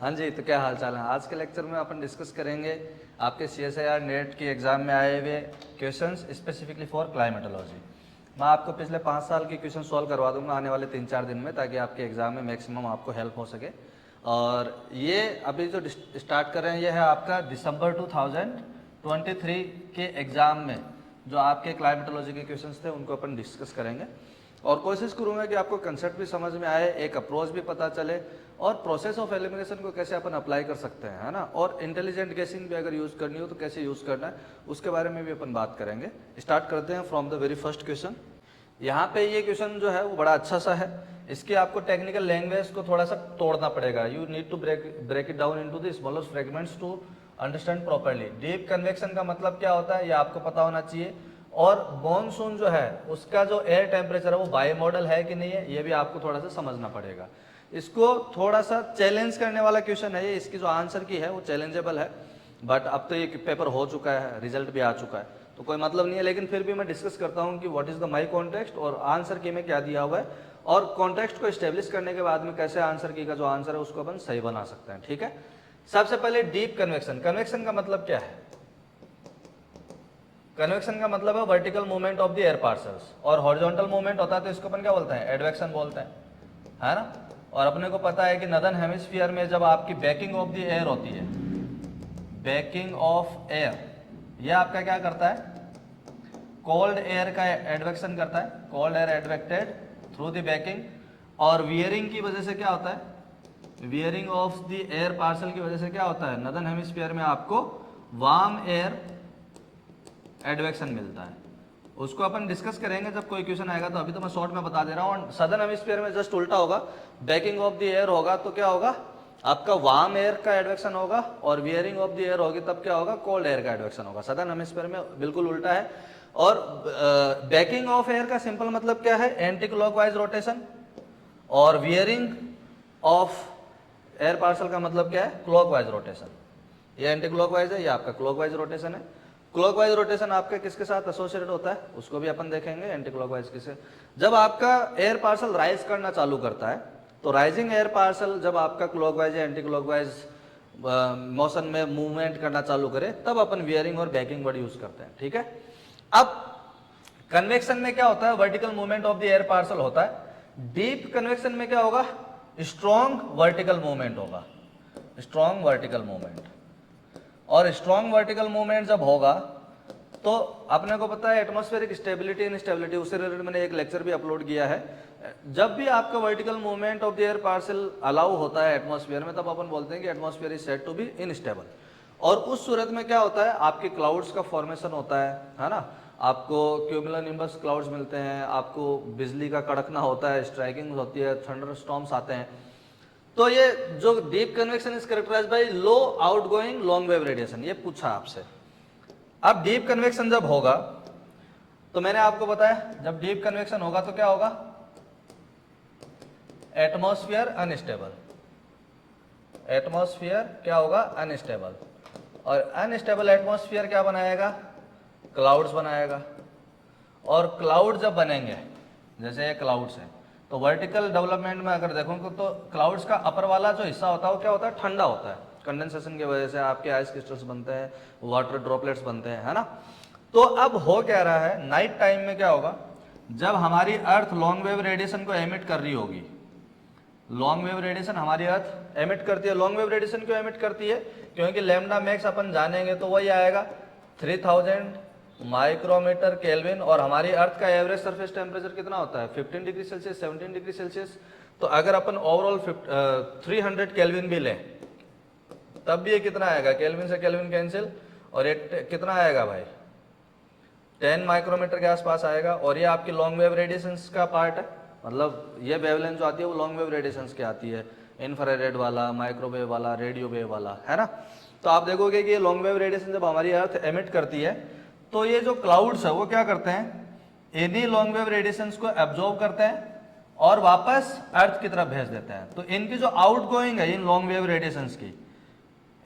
हाँ जी, तो क्या हाल चाल है। आज के लेक्चर में अपन डिस्कस करेंगे आपके CSIR नेट की एग्जाम में आए हुए क्वेश्चंस स्पेसिफिकली फॉर क्लाइमेटोलॉजी। मैं आपको पिछले 5 साल के क्वेश्चन सॉल्व करवा दूंगा आने वाले 3-4 दिन में, ताकि आपके एग्जाम में मैक्सिमम आपको हेल्प हो सके। और ये अभी जो स्टार्ट कर रहे हैं ये है आपका दिसंबर 2023 के एग्जाम में जो आपके क्लाइमेटोलॉजी के क्वेश्चंस थे उनको अपन डिस्कस करेंगे। और कोशिश करूंगा कि आपको कंसेप्ट भी समझ में आए, एक अप्रोच भी पता चले, और प्रोसेस ऑफ एलिमिनेशन को कैसे अपन अप्लाई कर सकते हैं, है ना। और इंटेलिजेंट गेसिंग भी अगर यूज करनी हो तो कैसे यूज करना है उसके बारे में भी अपन बात करेंगे। स्टार्ट करते हैं from the very first question. यहाँ पे ये क्वेश्चन जो है वो बड़ा अच्छा सा है। इसकी आपको टेक्निकल लैंग्वेज को थोड़ा सा तोड़ना पड़ेगा। You need to break it down into the smallest fragments to understand properly. Deep convection का मतलब क्या होता है ये आपको पता होना चाहिए। और मॉनसून जो है उसका जो एयर टेम्परेचर है वो बाई मॉडल है कि नहीं है ये भी आपको थोड़ा सा समझना पड़ेगा। इसको थोड़ा सा चैलेंज करने वाला क्वेश्चन है ये। इसकी जो आंसर की है वो चैलेंजेबल है, बट अब तो ये पेपर हो चुका है, रिजल्ट भी आ चुका है, तो कोई मतलब नहीं है। लेकिन फिर भी मैं डिस्कस करता हूँ कि what is the my context और आंसर की में क्या दिया हुआ है, और कॉन्टेक्स्ट को स्टेब्लिश करने के बाद में कैसे आंसर की का जो आंसर है उसको अपन सही बना सकते हैं। ठीक है, सबसे पहले डीप कन्वेक्शन। कन्वेक्शन का मतलब क्या है? कन्वेक्शन का मतलब है vertical movement of the air parcels, और हॉरिजॉन्टल मूवमेंट होता है तो इसको अपन क्या बोलते हैं? एडवेक्शन बोलते हैं, है ना। और अपने को पता है कि नदर्न हेमिस्फीयर में जब आपकी बैकिंग ऑफ द एयर होती है, बैकिंग ऑफ एयर, यह आपका क्या करता है? कोल्ड एयर का एडवेक्शन करता है, cold air advected through the backing. और वियरिंग की वजह से क्या होता है? Veering of the air parcel की वजह से क्या होता है? नदर्न हेमिस्फीयर में आपको वार्म एयर एडवेक्शन मिलता है। उसको अपन डिस्कस करेंगे जब कोई क्वेश्चन आएगा, तो अभी तो मैं शॉर्ट में बता दे रहा हूँ। सदर्न हेमिस्फीयर में जस्ट उल्टा होगा, बैकिंग ऑफ द एयर होगा तो क्या होगा? आपका वार्म एयर का एडवेक्शन होगा, और वियरिंग ऑफ द एयर होगी तब क्या होगा? कोल्ड एयर का एडवेक्शन होगा। सदर्न हेमिस्फीयर में बिल्कुल उल्टा है। और बैकिंग ऑफ एयर का सिंपल मतलब क्या है? Anti clockwise rotation. और वियरिंग ऑफ एयर पार्सल का मतलब क्या है? Clockwise rotation. ये एंटी क्लॉकवाइज है, ये आपका क्लॉकवाइज रोटेशन है। क्लॉकवाइज रोटेशन आपके किसके साथ एसोसिएटेड होता है उसको भी अपन देखेंगे, एंटी क्लॉकवाइज किसे। जब आपका एयर पार्सल राइज करना चालू करता है तो राइजिंग एयर पार्सल जब आपका क्लॉकवाइज या एंटी क्लॉकवाइज मोशन में मूवमेंट करना चालू करे तब अपन वियरिंग और बैकिंग वर्ड यूज करते हैं। ठीक है, अब कन्वेक्शन में क्या होता है? Vertical movement of the air parcel होता है। डीप कन्वेक्शन में क्या होगा? स्ट्रॉन्ग वर्टिकल मूवमेंट होगा, स्ट्रॉन्ग वर्टिकल मूवमेंट। और स्ट्रॉन्ग वर्टिकल मूवमेंट जब होगा तो अपने को पता है एटमॉस्फेरिक स्टेबिलिटी इनस्टेबिलिटी, उससे रिलेटेड मैंने एक लेक्चर भी अपलोड किया है। जब भी आपका vertical movement of the air parcel allow होता है एटमॉस्फेयर में, तब अपन बोलते हैं कि atmosphere is said to be instable. और उस सूरत में क्या होता है? आपके क्लाउड्स का फॉर्मेशन होता है ना। आपको क्यूमुलोनिम्बस क्लाउड्स मिलते हैं, आपको बिजली का कड़कना होता है, स्ट्राइकिंग होती है, थंडर स्टॉर्म्स आते हैं। तो ये जो deep convection is characterised by low outgoing long wave radiation, ये पूछा आपसे। अब डीप कन्वेक्शन जब होगा तो मैंने आपको बताया जब डीप कन्वेक्शन होगा तो क्या होगा? Atmosphere unstable. एटमॉस्फेयर क्या होगा? अनस्टेबल। और अनस्टेबल एटमॉस्फेयर क्या बनाएगा? क्लाउड्स बनाएगा। और क्लाउड जब बनेंगे, जैसे ये क्लाउड्स है, तो वर्टिकल डेवलपमेंट में अगर देखोगे तो क्लाउड्स का अपर वाला जो हिस्सा होता है वो क्या होता है? ठंडा होता है। कंडेंसेशन की वजह से आपके आइस क्रिस्टल्स बनते हैं, वाटर ड्रॉपलेट्स बनते हैं, है ना। तो अब हो क्या रहा है? नाइट टाइम में क्या होगा? जब हमारी अर्थ लॉन्ग वेव रेडिएशन को एमिट कर रही होगी, लॉन्ग वेव रेडिएशन हमारी अर्थ एमिट करती है। लॉन्ग वेव रेडिएशन क्यों एमिट करती है? क्योंकि लैम्डा मैक्स अपन जानेंगे तो वही आएगा 3000 माइक्रोमीटर केल्विन। और हमारी अर्थ का एवरेज सरफेस टेम्परेचर कितना होता है? 15 डिग्री सेल्सियस, 17 डिग्री सेल्सियस। तो अगर अपन ओवरऑल 300 केल्विन भी लें तब भी ये कितना आएगा? केल्विन से केल्विन कैंसिल, और ये कितना आएगा भाई? 10 माइक्रोमीटर के आसपास आएगा। और ये आपकी लॉन्ग वेव रेडिएशंस का पार्ट है, मतलब ये वेवलेंथ जो आती है वो लॉन्ग वेव रेडिएशंस की आती है, इंफ्रारेड वाला, माइक्रोवेव वाला, रेडियो वेव वाला, है ना। तो आप देखोगे कि ये लॉन्ग वेव रेडिएशन जब हमारी अर्थ एमिट करती है तो ये जो क्लाउड्स है वो क्या करते हैं? इन्हीं लॉन्ग वेव रेडिएशंस को एब्जॉर्ब करते हैं और वापस अर्थ की तरफ भेज देते हैं। तो इनकी जो आउट गोइंग है इन लॉन्ग वेव रेडिएशंस की,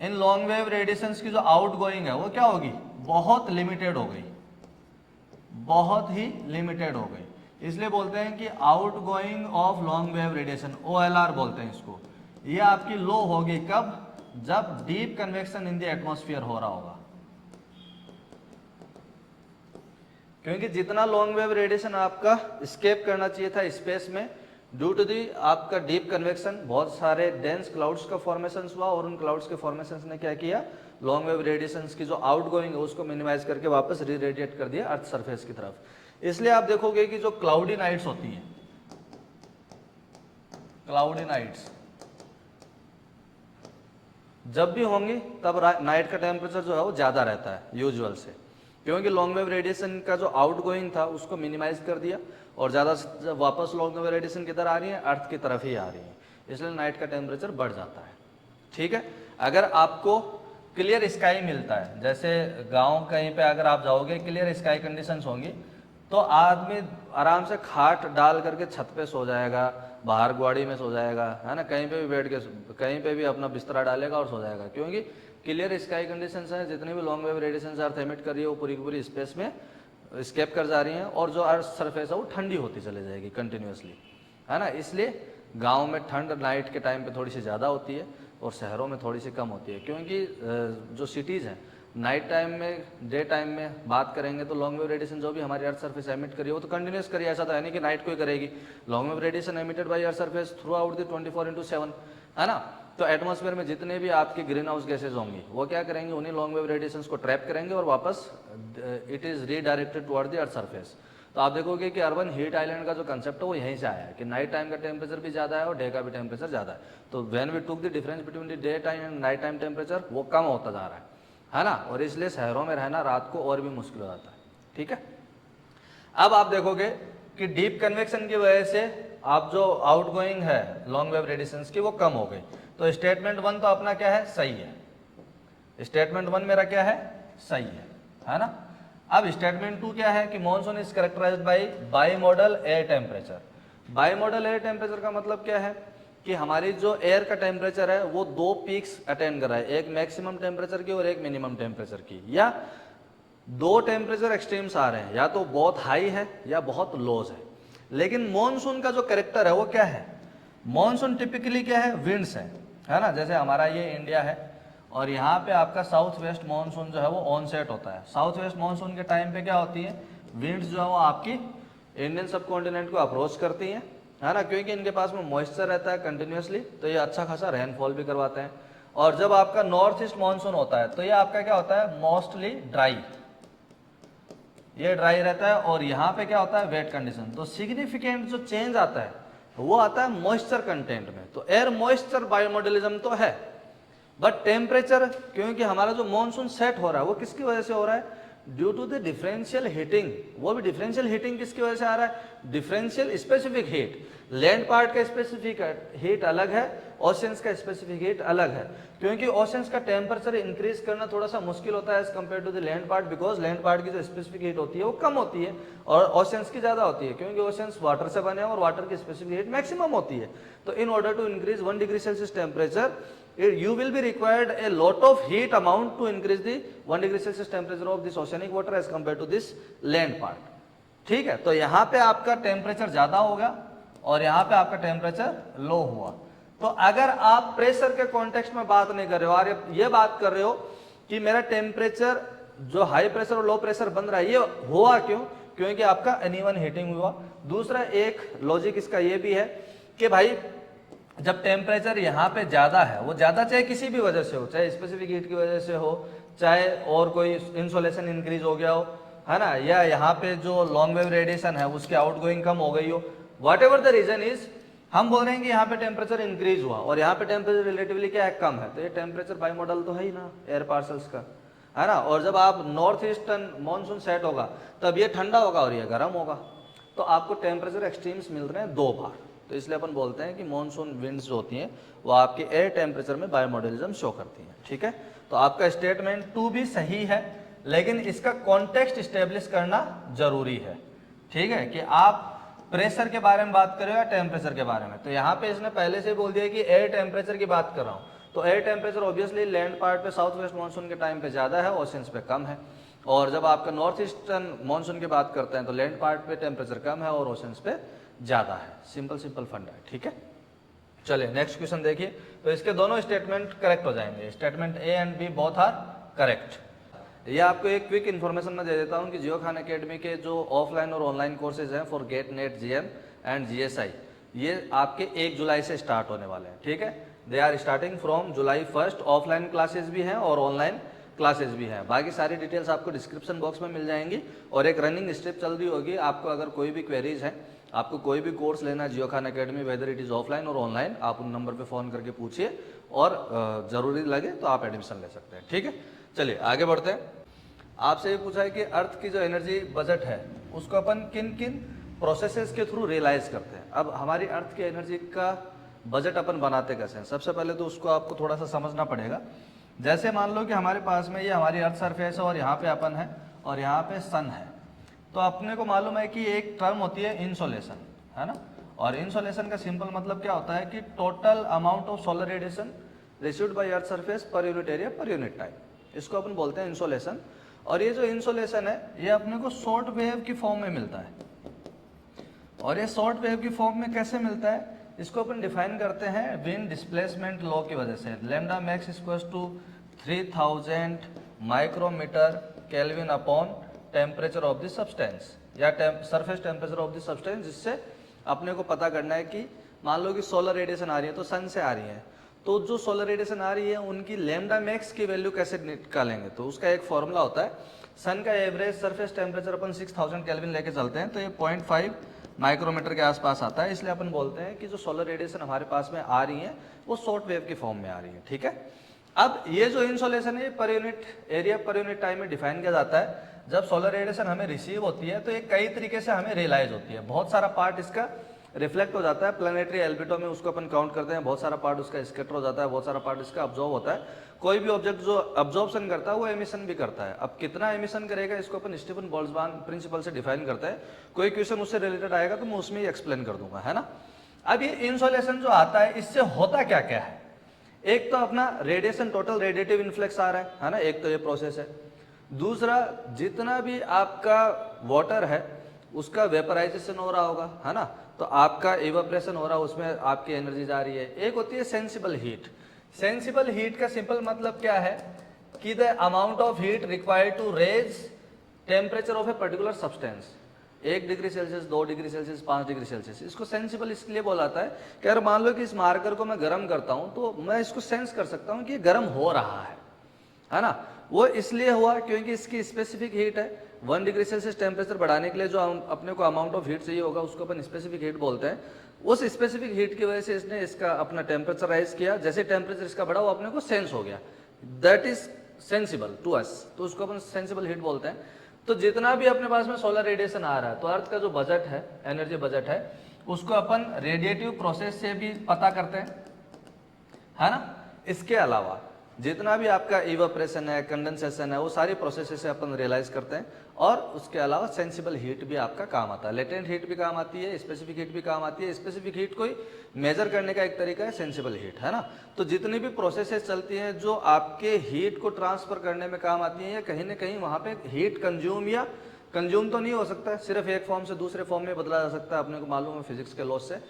इन लॉन्ग वेव रेडिएशंस की जो आउट गोइंग है वो क्या होगी? बहुत लिमिटेड हो गई, बहुत ही लिमिटेड हो गई। इसलिए बोलते हैं कि out going of long wave radiation, OLR बोलते हैं इसको। ये आपकी लो होगी कब? जब deep convection in the atmosphere हो रहा होगा, क्योंकि जितना लॉन्ग वेव रेडिएशन आपका स्केप करना चाहिए था स्पेस में, ड्यू टू दी आपका डीप कन्वेक्शन बहुत सारे डेंस क्लाउड्स का फॉर्मेशन हुआ, और उन क्लाउड्स के फॉर्मेशन ने क्या किया, लॉन्ग वेव रेडिएशन की जो आउटगोइंग है उसको मिनिमाइज करके वापस री रेडिएट कर दिया अर्थ सरफेस की तरफ। इसलिए आप देखोगे कि जो क्लाउडी नाइट्स होती है, क्लाउडी नाइट्स जब भी होंगी तब नाइट का टेम्परेचर जो है वो ज्यादा रहता है यूजुअल से, क्योंकि लॉन्ग वेव रेडिएशन का जो आउटगोइंग था उसको मिनिमाइज कर दिया, और ज्यादा वापस लॉन्ग वेव रेडिएशन किधर आ रही है, अर्थ की तरफ ही आ रही है, इसलिए नाइट का टेम्परेचर बढ़ जाता है। ठीक है, अगर आपको क्लियर स्काई मिलता है, जैसे गांव कहीं पे अगर आप जाओगे क्लियर स्काई कंडीशंस होंगी, तो आदमी आराम से खाट डाल करके छत पे सो जाएगा, बाहर ग्वाड़ी में सो जाएगा, है ना, कहीं पे भी बैठ के कहीं पे भी अपना बिस्तरा डालेगा और सो जाएगा, क्योंकि क्लियर स्काई कंडीशंस है। जितनी भी लॉन्ग वेव रेडिएशन अर्थ एमिट कर रही है वो पूरी की पूरी स्पेस में स्केप कर जा रही हैं, और जो अर्थ सरफेस है वो ठंडी होती चली जाएगी कंटिन्यूसली, है ना। इसलिए गांव में ठंड नाइट के टाइम पे थोड़ी सी ज़्यादा होती है और शहरों में थोड़ी सी कम होती है, क्योंकि जो सिटीज़ हैं नाइट टाइम में, डे टाइम में बात करेंगे तो लॉन्ग वेव रेडिएशन जो भी हमारी अर्थ सरफेस एमिट करी है वो तो कंटिन्यूस करिए, ऐसा तो है नहीं कि नाइट को ही करेगी। Long wave radiation emitted by earth surface through out the 24/7, है ना। तो एटमॉस्फेयर में जितने भी आपके ग्रीन हाउस गैसेज होंगी वो क्या करेंगे, उन्हीं लॉन्ग वेव रेडिएशन को ट्रैप करेंगे और वापस it is redirected toward the earth surface. तो आप देखोगे कि अर्बन हीट आइलैंड का जो कंसेप्ट है वो यहीं से आया है कि नाइट टाइम का टेम्परेचर भी ज़्यादा है और डे का भी टेम्परेचर ज़्यादा है। तो when we took the difference between the day time and night time temperature वो कम होता जा रहा है ना, और इसलिए शहरों में रहना रात को और भी मुश्किल हो जाता है। ठीक है, अब आप देखोगे कि डीप कन्वेक्शन की वजह से आप जो आउटगोइंग है लॉन्ग वेव रेडिएशन की वो कम हो गई। तो स्टेटमेंट 1 तो अपना क्या है, सही है, स्टेटमेंट 1 मेरा क्या है, सही है ना। अब स्टेटमेंट 2 क्या है कि monsoon is characterised by bimodal air temperature. Bimodal air temperature का मतलब क्या है कि हमारी जो एयर का टेम्परेचर है वो दो पीक्स अटेंड कर रहा है, एक मैक्सिमम टेम्परेचर की और एक मिनिमम टेम्परेचर की, या दो टेम्परेचर एक्सट्रीम्स आ रहे हैं, या तो बहुत हाई है या बहुत लोज है। लेकिन मॉनसून का जो कैरेक्टर है वो क्या है, मॉनसून टिपिकली क्या है, विंड्स है ना। जैसे हमारा ये इंडिया है और यहाँ पे आपका साउथ वेस्ट मॉनसून जो है वो ऑनसेट होता है। साउथ वेस्ट मॉनसून के टाइम पे क्या होती है, विंड्स जो है वो आपकी इंडियन सब कॉन्टिनेंट को अप्रोच करती हैं, है ना, क्योंकि इनके पास में मॉइस्चर रहता है कंटिन्यूसली, तो ये अच्छा खासा रेनफॉल भी करवाते हैं। और जब आपका नॉर्थ ईस्ट मॉनसून होता है तो ये आपका क्या होता है, मोस्टली ड्राई, ये ड्राई रहता है, और यहाँ पे क्या होता है, वेट कंडीशन। तो सिग्निफिकेंट जो चेंज आता है वो आता है मॉइस्चर कंटेंट में। तो एयर मॉइस्चर बायोमॉडलिज्म तो है, बट टेम्परेचर, क्योंकि हमारा जो मॉनसून सेट हो रहा है वो किसकी वजह से हो रहा है, due to the differential heating. वो भी डिफरेंशियल हीटिंग किसकी वजह से आ रहा है, differential specific heat. Land part का स्पेसिफिक हीट अलग है, ओशंस का स्पेसिफिक हीट अलग है, क्योंकि ओशंस का टेम्परेचर इंक्रीज करना थोड़ा सा मुश्किल होता है as compare to the land part, because land part की जो स्पेसिफिक हीट होती है वो कम होती है और ओशंस की ज्यादा होती है, क्योंकि ओशंस वाटर से बने हैं और वाटर की स्पेसिफिक हीट मैक्सिमम होती है। तो in order to increase 1 degree Celsius temperature, you will be required a lot of heat amount to increase the 1 degree Celsius temperature of this oceanic water as compared to this land part। ठीक है, तो यहाँ पे आपका temperature ज्यादा होगा और यहाँ पे आपका टेम्परेचर लो हुआ। तो अगर आप प्रेशर के कॉन्टेक्स्ट में बात नहीं कर रहे हो और ये बात कर रहे हो कि मेरा टेम्परेचर जो हाई प्रेशर और लो प्रेशर बन रहा है, ये हुआ क्यों, क्योंकि आपका अनइवन हीटिंग हुआ। दूसरा एक लॉजिक इसका ये भी है कि भाई जब टेम्परेचर यहाँ पे ज्यादा है, वो ज्यादा चाहे किसी भी वजह से हो, चाहे स्पेसिफिक हीट की वजह से हो, चाहे और कोई इंसोलेशन इंक्रीज हो गया हो, है ना, या यहाँ पे जो लॉन्ग वेव रेडिएशन है उसकी आउटगोइंग कम हो गई हो, whatever the reason is, हम बोल रहे हैं कि यहाँ पे टेम्परेचर इंक्रीज हुआ और यहाँ पे टेम्परेचर रिलेटिवली क्या है, कम है। तो ये टेम्परेचर बाई मॉडल तो है ही ना एयर पार्सल्स का, है ना। और जब आप नॉर्थ ईस्टर्न मॉनसून सेट होगा तब ये ठंडा होगा और ये गर्म होगा, तो आपको टेम्परेचर एक्सट्रीम्स मिल रहे हैं दो बार। तो इसलिए अपन बोलते हैं कि मॉनसून विंड्स जो होती हैं वो आपके एयर टेम्परेचर में बायोमॉडलिज्म शो करती हैं। ठीक है, तो आपका स्टेटमेंट 2 भी सही है, लेकिन इसका कॉन्टेक्स्ट स्टेब्लिश करना जरूरी है। ठीक है, कि आप प्रेशर के बारे में बात कर रहे हो या टेम्परेचर के बारे में। तो यहाँ पे इसने पहले से बोल दिया कि एयर टेम्परेचर की बात कर रहा हूँ, तो air temperature obviously land part पे साउथ वेस्ट मानसून के टाइम पे ज्यादा है, ओशंस पे कम है। और जब आपका नॉर्थ ईस्टर्न मानसून की बात करते हैं तो लैंड पार्ट पे टेम्परेचर कम है और ओशंस पे ज्यादा है। सिंपल फंडा है। ठीक है, चलिए नेक्स्ट क्वेश्चन देखिए। तो इसके दोनों स्टेटमेंट करेक्ट हो जाएंगे, statement A and B both are correct. ये आपको एक क्विक इन्फॉर्मेशन मैं दे देता हूँ कि जियो खान एकेडमी के जो ऑफलाइन और ऑनलाइन कोर्सेज हैं for GATE NET GM and GSI, ये आपके 1 जुलाई से स्टार्ट होने वाले हैं, ठीक है। They are starting from July 1। Offline classes भी हैं और ऑनलाइन क्लासेज भी हैं। बाकी सारी डिटेल्स आपको डिस्क्रिप्शन बॉक्स में मिल जाएंगी और एक रनिंग स्टेप चल रही होगी। आपको अगर कोई भी क्वेरीज है, आपको कोई भी कोर्स लेना है Geo Khan academy, whether it is offline और ऑनलाइन, आप उन नंबर पे फ़ोन करके पूछिए और जरूरी लगे तो आप एडमिशन ले सकते हैं, ठीक है। चलिए आगे बढ़ते हैं। आपसे ये पूछा है कि अर्थ की जो एनर्जी बजट है उसको अपन किन किन प्रोसेसेस के थ्रू रियलाइज करते हैं। अब हमारी अर्थ की एनर्जी का बजट अपन बनाते कैसे हैं, सबसे पहले तो उसको आपको थोड़ा सा समझना पड़ेगा। जैसे मान लो कि हमारे पास में ये हमारी अर्थ सरफेस है और यहाँ पे अपन है और यहाँ पे सन है, तो अपने को मालूम है कि एक टर्म होती है इंसोलेशन, है ना। और इंसोलेशन का सिंपल मतलब क्या होता है कि total amount of solar radiation received by earth surface per unit area per unit time, इसको अपन बोलते हैं इंसोलेशन। और ये जो इंसोलेशन है ये अपने को शॉर्ट वेव की फॉर्म में मिलता है। और ये शॉर्ट वेव की फॉर्म में कैसे मिलता है, इसको अपन डिफाइन करते हैं विंड डिस्प्लेसमेंट लॉ की वजह से। Lambda max equals to 3000 micrometre kelvin upon temperature of the substance या surface temperature of the substance, जिससे अपने को पता करना है कि मान लो कि सोलर रेडिएशन आ रही है तो सन से आ रही है, तो जो सोलर रेडिएशन आ रही है उनकी लैम्डा मैक्स की वैल्यू कैसे निकालेंगे। तो उसका एक फॉर्मूला होता है, सन का एवरेज सरफेस टेम्परेचर अपन 6000 केल्विन लेके चलते हैं तो ये 0.5 माइक्रोमीटर के आसपास आता है। इसलिए अपन बोलते हैं कि जो सोलर रेडिएशन हमारे पास में आ रही है वो शॉर्ट वेव की फॉर्म में आ रही है, ठीक है। अब ये जो इंसोलेशन है per unit area per unit time में डिफाइन किया जाता है। जब सोलर रेडिएशन हमें रिसीव होती है तो ये कई तरीके से हमें रियलाइज होती है। बहुत सारा पार्ट इसका रिफ्लेक्ट हो जाता है प्लानिटरी एल्बिटो में, उसको अपन काउंट करते हैं। बहुत सारा पार्ट उसका स्कैटर हो जाता है, बहुत सारा पार्ट इसका अब्जॉर्ब होता है। कोई भी ऑब्जेक्ट जो अब्जॉर्प्शन करता है वो एमिशन भी करता है। अब कितना एमिशन करेगा इसको अपन स्टीफन बोल्ट्जमान प्रिंसिपल से डिफाइन करते हैं। कोई क्वेश्चन उससे रिलेटेड आएगा तो मैं उसमें ही एक्सप्लेन कर दूंगा, है ना। अब ये इंसोलेशन जो आता है इससे होता क्या क्या है, एक तो अपना रेडिएशन टोटल रेडिएटिव इन्फ्लेक्स आ रहा है ना, एक तो ये प्रोसेस है। दूसरा जितना भी आपका वाटर है उसका वेपराइजेशन हो रहा होगा, है ना, तो आपका इवेपोरेशन हो रहा है, उसमें आपकी एनर्जी जा रही है। एक होती है सेंसिबल हीट। सेंसिबल हीट का सिंपल मतलब क्या है कि the amount of heat required to raise temperature of a particular substance, 1 degree Celsius, 2 degree Celsius, 5 degree Celsius. इसको सेंसिबल इसलिए बोला जाता है कि अगर मान लो कि इस मार्कर को मैं गर्म करता हूं तो मैं इसको सेंस कर सकता हूं कि ये गर्म हो रहा है ना। वो इसलिए हुआ क्योंकि इसकी स्पेसिफिक हीट है। 1 डिग्री सेल्सियस टेम्परेचर बढ़ाने के लिए जो अपने को अमाउंट ऑफ हीट चाहिए होगा उसको अपन स्पेसिफिक हीट बोलते हैं। उस स्पेसिफिक हीट की वजह से इसने इसका अपना टेम्परेचर राइज किया। जैसे टेम्परेचर इसका बढ़ा वो अपने को सेंस हो गया, that is sensible to us, तो उसको अपन सेंसिबल हीट बोलते हैं। तो जितना भी अपने पास में सोलर रेडिएशन आ रहा है तो अर्थ का जो बजट है, एनर्जी बजट है, उसको अपन रेडिएटिव प्रोसेस से भी पता करते हैं, है ना। इसके अलावा जितना भी आपका इवेपोरेशन है, कंडेंसेशन है, वो सारी प्रोसेस से अपन रियलाइज करते हैं। और उसके अलावा सेंसिबल हीट भी आपका काम आता है, लेटेंट हीट भी काम आती है, स्पेसिफिक हीट भी काम आती है। स्पेसिफिक हीट कोई मेजर करने का एक तरीका है सेंसिबल हीट, है ना। तो जितनी भी प्रोसेसेस चलती हैं जो आपके हीट को ट्रांसफर करने में काम आती हैं, या कहीं ना कहीं वहाँ पे हीट कंज्यूम या कंज्यूम तो नहीं हो सकता है, सिर्फ एक फॉर्म से दूसरे फॉर्म में बदला जा सकता है, अपने को मालूम है फिजिक्स के लॉ से।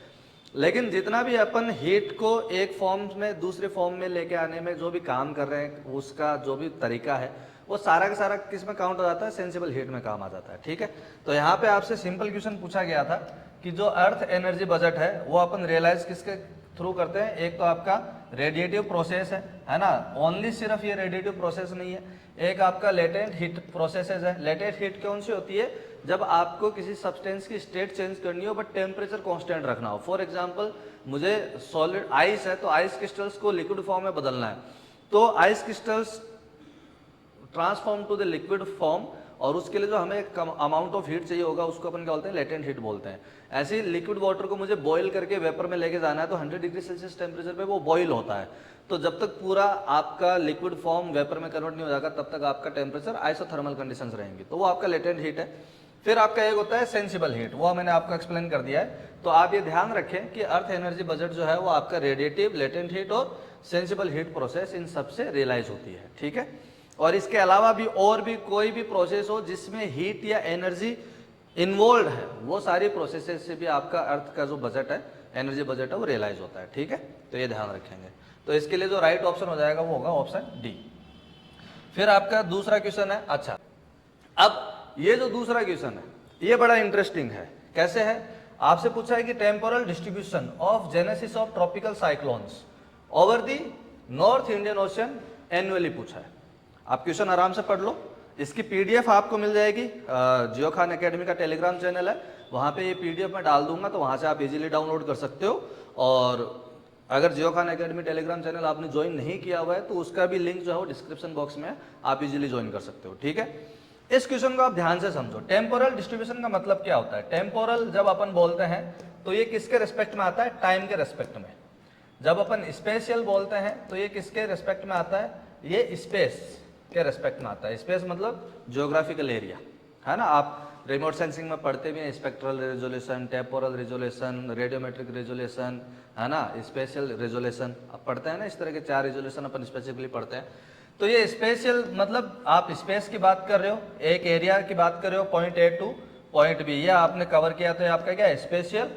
लेकिन जितना भी अपन हीट को एक फॉर्म में दूसरे फॉर्म में लेके आने में जो भी काम कर रहे हैं, उसका जो भी तरीका है वो सारा का सारा किस में काउंट हो जाता है, सेंसिबल हीट में काम आ जाता है, ठीक है। तो यहाँ पे आपसे सिंपल क्वेश्चन पूछा गया था कि जो अर्थ एनर्जी बजट है वो अपन रियलाइज किसके थ्रू करते हैं। एक तो आपका रेडिएटिव प्रोसेस है ना, ओनली सिर्फ ये रेडिएटिव प्रोसेस नहीं है, एक आपका लेटेंट हीट प्रोसेसेस है। लेटेंट हीट कौन सी होती है, जब आपको किसी सब्सटेंस की स्टेट चेंज करनी हो बट टेम्परेचर कांस्टेंट रखना हो। फॉर एग्जांपल मुझे सॉलिड आइस है तो आइस क्रिस्टल्स को लिक्विड फॉर्म में बदलना है, तो ice crystals transform to the liquid form, और उसके लिए जो हमें अमाउंट ऑफ हीट चाहिए होगा उसको अपन क्या बोलते हैं, लेटेंट हीट बोलते हैं। ऐसे ही लिक्विड वाटर को मुझे बॉईल करके वेपर में लेके जाना है तो 100 डिग्री सेल्सियस टेम्परेचर पे वो बॉईल होता है। तो जब तक पूरा आपका लिक्विड फॉर्म वेपर में कन्वर्ट नहीं हो जाएगा तब तक आपका टेम्परेचर आइसोथर्मल कंडीशंस रहेंगी, तो वो आपका लेटेंट हीट है। फिर आपका एक होता है सेंसिबल हीट, वो मैंने आपको एक्सप्लेन कर दिया है। तो आप ये ध्यान रखें कि अर्थ एनर्जी बजट जो है वो आपका रेडिएटिव, लेटेंट हीट और सेंसिबल हीट प्रोसेस इन सबसे रियलाइज होती है, ठीक है। और इसके अलावा भी और भी कोई भी प्रोसेस हो जिसमें हीट या एनर्जी इन्वॉल्व है, वो सारी प्रोसेसेस से भी आपका अर्थ का जो बजट है, एनर्जी बजट है वो रियलाइज होता है। ठीक है, तो ये ध्यान रखेंगे। तो इसके लिए जो राइट ऑप्शन हो जाएगा वो होगा ऑप्शन डी। फिर आपका दूसरा क्वेश्चन है, अच्छा अब ये जो दूसरा क्वेश्चन है ये बड़ा इंटरेस्टिंग है। कैसे है, आपसे पूछा है कि temporal distribution of genesis of tropical cyclones over the north Indian ocean annually पूछा है। आप क्वेश्चन आराम से पढ़ लो, इसकी पीडीएफ आपको मिल जाएगी, जियो खान एकेडमी का टेलीग्राम चैनल है, वहां पे ये पीडीएफ मैं डाल दूंगा, तो वहां से आप इजीली डाउनलोड कर सकते हो। और अगर जियो खान एकेडमी टेलीग्राम चैनल आपने ज्वाइन नहीं किया हुआ है तो उसका भी लिंक जो है वो डिस्क्रिप्शन बॉक्स में है, आप इजीली ज्वाइन कर सकते हो। ठीक है, इस क्वेश्चन को आप ध्यान से समझो। टेम्पोरल डिस्ट्रीब्यूशन का मतलब क्या होता है? टेम्पोरल जब अपन बोलते हैं तो ये किसके रेस्पेक्ट में आता है? टाइम के रेस्पेक्ट में। जब अपन स्पेशियल बोलते हैं तो ये किसके रेस्पेक्ट में आता है? ये स्पेस के रेस्पेक्ट में आता है। स्पेस मतलब जियोग्राफिकल एरिया, है ना। आप रिमोट सेंसिंग में पढ़ते भी हैं, spectral resolution, temporal resolution, radiometric resolution, है ना, स्पेशियल रेजोल्यूशन, आप पढ़ते हैं ना। इस तरह के 4 रेजोल्यूशन अपन स्पेसिफिकली पढ़ते हैं। तो ये स्पेशियल मतलब आप स्पेस की बात कर रहे हो, एक एरिया की बात कर रहे हो, point A to point B, ये आपने कवर किया तो आपका क्या है? स्पेशियल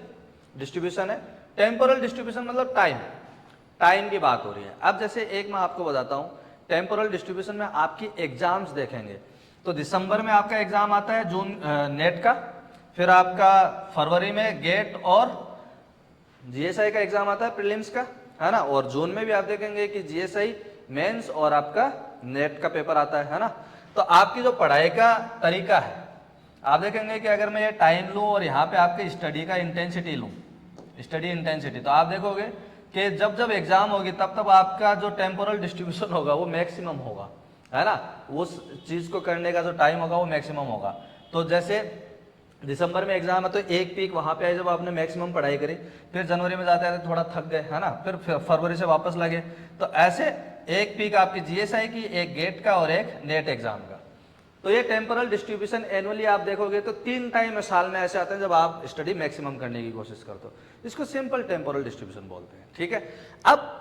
डिस्ट्रीब्यूशन है। टेम्पोरल डिस्ट्रीब्यूशन मतलब टाइम की बात हो रही है। अब जैसे एक मैं आपको बताता हूँ, टेम्पोरल डिस्ट्रीब्यूशन में आपकी एग्जाम्स देखेंगे तो दिसंबर में आपका एग्जाम आता है, जून नेट का, फिर आपका फरवरी में गेट और जीएसआई का एग्जाम आता है प्रीलिम्स का, है ना। और जून में भी आप देखेंगे कि जीएसआई मेंस और आपका नेट का पेपर आता है ना। तो आपकी जो पढ़ाई का तरीका है, आप देखेंगे कि अगर मैं ये टाइम लूं और यहाँ पे आपके स्टडी का इंटेंसिटी लूं, स्टडी इंटेंसिटी, तो आप देखोगे कि जब जब एग्जाम होगी तब तब आपका जो टेम्पोरल डिस्ट्रीब्यूशन होगा वो मैक्सिमम होगा, है ना। उस चीज को करने का जो टाइम होगा वो मैक्सिमम होगा। तो जैसे दिसंबर में एग्जाम है तो एक पीक वहां पे है जब आपने मैक्सिमम पढ़ाई करी, फिर जनवरी में जाते हैं थोड़ा थक गए, है ना, फिर फरवरी से वापस लगे। तो ऐसे एक पीक आपकी जीएसआई की, एक गेट का और एक नेट एग्जाम का। तो ये टेम्पोरल डिस्ट्रीब्यूशन एनुअली आप देखोगे तो 3 टाइम साल में ऐसे आते हैं जब आप स्टडी मैक्सिमम करने की कोशिश करते हो। इसको सिंपल टेम्पोरल डिस्ट्रीब्यूशन बोलते हैं। ठीक है, अब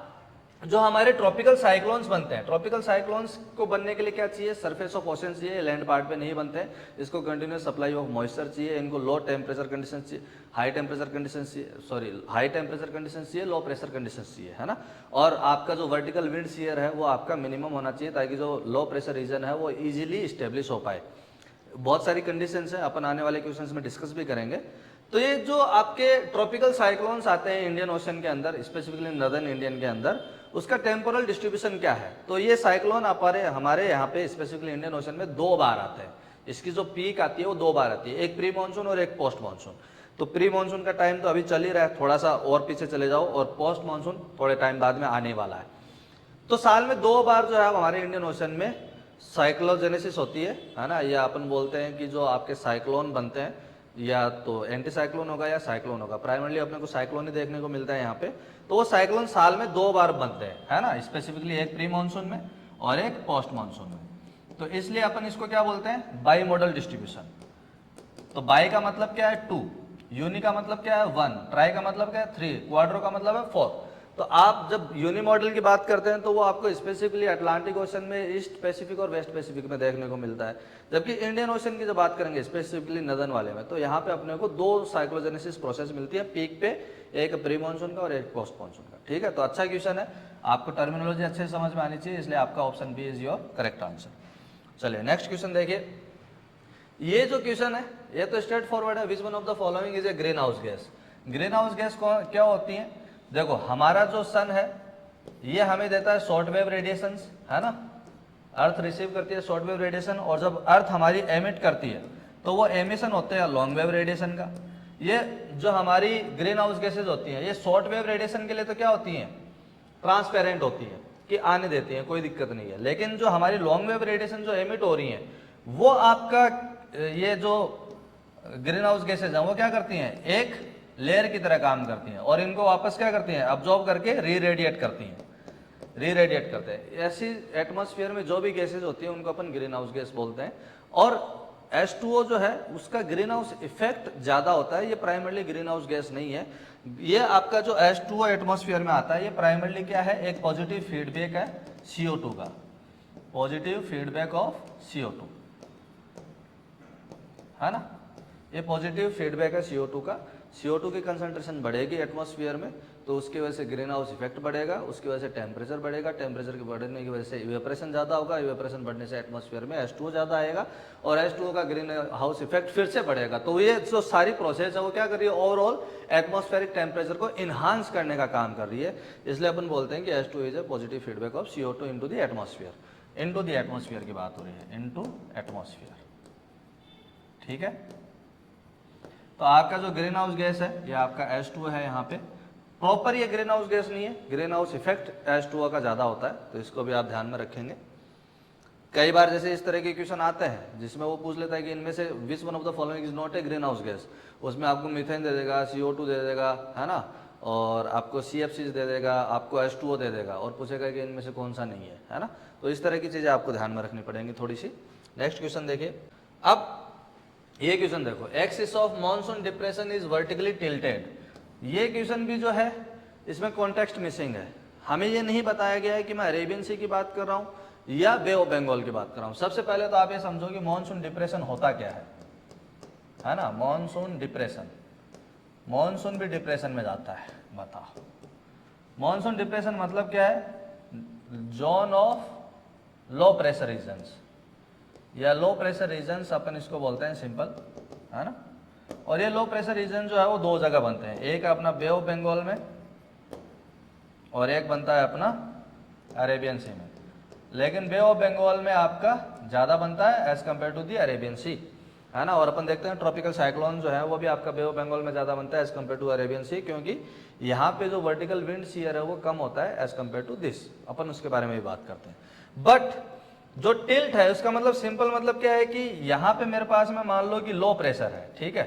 जो हमारे ट्रॉपिकल साइक्लोन्स बनते हैं, ट्रॉपिकल साइक्लोन्स को बनने के लिए क्या चाहिए? सरफेस ऑफ ओशन चाहिए, लैंड पार्ट पे नहीं बनते हैं। इसको कंटिन्यूस सप्लाई ऑफ मॉइस्चर चाहिए, इनको लो टेम्परेचर कंडीशन चाहिए, हाई टेम्परेचर कंडीशन चाहिए, लो प्रेशर कंडीशन चाहिए, है ना। और आपका जो वर्टिकल विंड शियर है वो आपका मिनिमम होना चाहिए ताकि जो लो प्रेशर रीजन है वो इजीली स्टेब्लिश हो पाए। बहुत सारी कंडीशंस है, अपन आने वाले क्वेश्चंस में डिस्कस भी करेंगे। तो ये जो आपके ट्रॉपिकल साइक्लोन्स आते हैं इंडियन ओशन के अंदर, स्पेसिफिकली नदर्न इंडियन के अंदर, उसका टेम्पोरल डिस्ट्रीब्यूशन क्या है? तो ये साइक्लोन हमारे यहाँ पे स्पेसिफिकली इंडियन ओशन में 2 बार आते हैं। इसकी जो पीक आती है वो 2 बार आती है, एक प्री मानसून और एक पोस्ट मानसून। तो प्री मानसून का टाइम तो अभी चल ही रहा है, थोड़ा सा और पीछे चले जाओ, और पोस्ट मानसून थोड़े टाइम बाद में आने वाला है। तो साल में 2 बार जो है हमारे इंडियन ओशन में साइक्लोजेनेसिस होती है ना। या अपन बोलते हैं कि जो आपके साइक्लोन बनते हैं, या तो एंटी साइक्लोन होगा या साइक्लोन होगा, प्राइमरली अपने को साइक्लोन ही देखने को मिलता है यहाँ पे। तो वो साइक्लोन साल में 2 बार बनते हैं, है ना, स्पेसिफिकली एक प्री मानसून में और एक पोस्ट मानसून में। तो इसलिए अपन इसको क्या बोलते हैं? By model distribution. तो बाई का मतलब क्या है? 2, यूनि का मतलब क्या है? 1, ट्राई का मतलब क्या है? 3, क्वाड्रो का मतलब है 4। तो आप जब यूनि मॉडल की बात करते हैं तो वो आपको स्पेसिफिकली अटलांटिक ओशन में, ईस्ट पैसिफिक और वेस्ट पैसिफिक में देखने को मिलता है। जबकि इंडियन ओशन की जब बात करेंगे स्पेसिफिकली नदर्न वाले में, तो यहाँ पे अपने को 2 साइक्लोजेनेसिस प्रोसेस मिलती है पीक पे, एक प्री मानसून का और एक पोस्ट मानसून का। ठीक है, तो अच्छा क्वेश्चन है, आपको टर्मिनोलॉजी अच्छे से समझ में आनी चाहिए, इसलिए आपका option B is your correct answer. चलिए नेक्स्ट क्वेश्चन देखिए। ये जो क्वेश्चन है ये तो स्ट्रेट फॉरवर्ड है। विच one of the following is a green house gas? Green house gas क्या होती है? देखो, हमारा जो सन है ये हमें देता है शॉर्ट वेव रेडिएशन, है ना। अर्थ रिसीव करती है शॉर्ट वेव रेडिएशन, और जब अर्थ हमारी एमिट करती है तो वो एमिशन होते हैं लॉन्ग वेव रेडिएशन का। ये जो हमारी ग्रीन हाउस गैसेज होती हैं ये शॉर्ट वेव रेडिएशन के लिए तो क्या होती हैं? ट्रांसपेरेंट होती है कि आने देती हैं, कोई दिक्कत नहीं है। लेकिन जो हमारी लॉन्ग वेव रेडिएशन जो एमिट हो रही है वो आपका ये जो ग्रीन हाउस गैसेज हैं वो क्या करती हैं? एक लेयर की तरह काम करती हैं, और इनको वापस क्या करती हैं? अब्जॉर्ब करके री-रेडिएट करती हैं, री-रेडिएट करते हैं। ऐसी एटमॉस्फेयर में जो भी गैसेज होती हैं उनको अपन ग्रीन हाउस गैस बोलते हैं। और H2O जो है उसका ग्रीन हाउस इफेक्ट ज्यादा होता है, ये प्राइमरली ग्रीन हाउस गैस नहीं है। ये आपका जो H2O एटमॉस्फेयर में आता है ये प्राइमरली क्या है? एक पॉजिटिव फीडबैक है CO2 का, पॉजिटिव फीडबैक ऑफ CO2, है ना। ये पॉजिटिव फीडबैक है CO2 का। CO2 की कंसंट्रेशन बढ़ेगी एटमॉस्फेयर में, तो उसकी वजह से ग्रीन हाउस इफेक्ट बढ़ेगा, उसकी वजह से टेम्परेचर बढ़ेगा, टेम्परेचर के बढ़ने की वजह से इवेपरेशन ज़्यादा होगा, इवेपरेशन बढ़ने से एटमॉस्फेयर में H2O ज़्यादा आएगा, और H2O का ग्रीन हाउस इफेक्ट फिर से बढ़ेगा। तो ये जो सारी प्रोसेस है वो क्या कर रही है, ओवरऑल एटमॉस्फेरिक टेम्परेचर को इन्हांस करने का काम कर रही है। इसलिए अपन बोलते हैं कि H2O is a positive feedback of CO2 into the atmosphere. Into the atmosphere की बात हो रही है, इनटू एटमॉस्फेयर, ठीक है। तो आपका जो ग्रीन हाउस गैस है ये आपका H2O है, यहाँ पे प्रॉपर ये ग्रीन हाउस गैस नहीं है, ग्रीन हाउस इफेक्ट H2O का ज़्यादा होता है, तो इसको भी आप ध्यान में रखेंगे। कई बार जैसे इस तरह के क्वेश्चन आते हैं जिसमें वो पूछ लेता है कि इनमें से विच one of the following is not a green house gas, उसमें आपको मीथेन दे देगा, CO2 दे देगा, है ना, और आपको CFCs दे देगा, आपको H2O दे देगा, और पूछेगा कि इनमें से कौन सा नहीं है ना। तो इस तरह की चीज़ें आपको ध्यान में रखनी पड़ेंगी थोड़ी सी। नेक्स्ट क्वेश्चन देखिए, अब ये क्वेश्चन देखो, axis of monsoon depression is vertically tilted. ये क्वेश्चन भी जो है इसमें कॉन्टेक्स्ट मिसिंग है, हमें ये नहीं बताया गया है कि मैं अरेबियन सी की बात कर रहा हूँ या बे ऑफ बंगाल की बात कर रहा हूँ। सबसे पहले तो आप ये समझो कि मॉनसून डिप्रेशन होता क्या है ना। मॉनसून डिप्रेशन, मॉनसून भी डिप्रेशन में जाता है, बताओ मॉनसून डिप्रेशन मतलब क्या है, zone of low pressure regions या लो प्रेशर रीजन्स अपन इसको बोलते हैं सिंपल, है ना। और ये लो प्रेशर रीजन जो है वो दो जगह बनते हैं, एक अपना बे ऑफ बंगाल में और एक बनता है अपना अरेबियन सी में। लेकिन बे ऑफ बंगाल में आपका ज़्यादा बनता है as compare to the Arabian sea, है ना। और अपन देखते हैं ट्रॉपिकल साइक्लोन जो है वो भी आपका बे ऑफ बंगाल में ज़्यादा बनता है एज कम्पेयर टू अरेबियन सी, क्योंकि यहाँ पे जो वर्टिकल विंड शीयर है वो कम होता है एज कम्पेयर टू दिस, अपन उसके बारे में भी बात करते हैं। बट जो टिल्ट है उसका मतलब सिंपल मतलब क्या है कि यहाँ पे मेरे पास में मान लो कि लो प्रेशर है, ठीक है,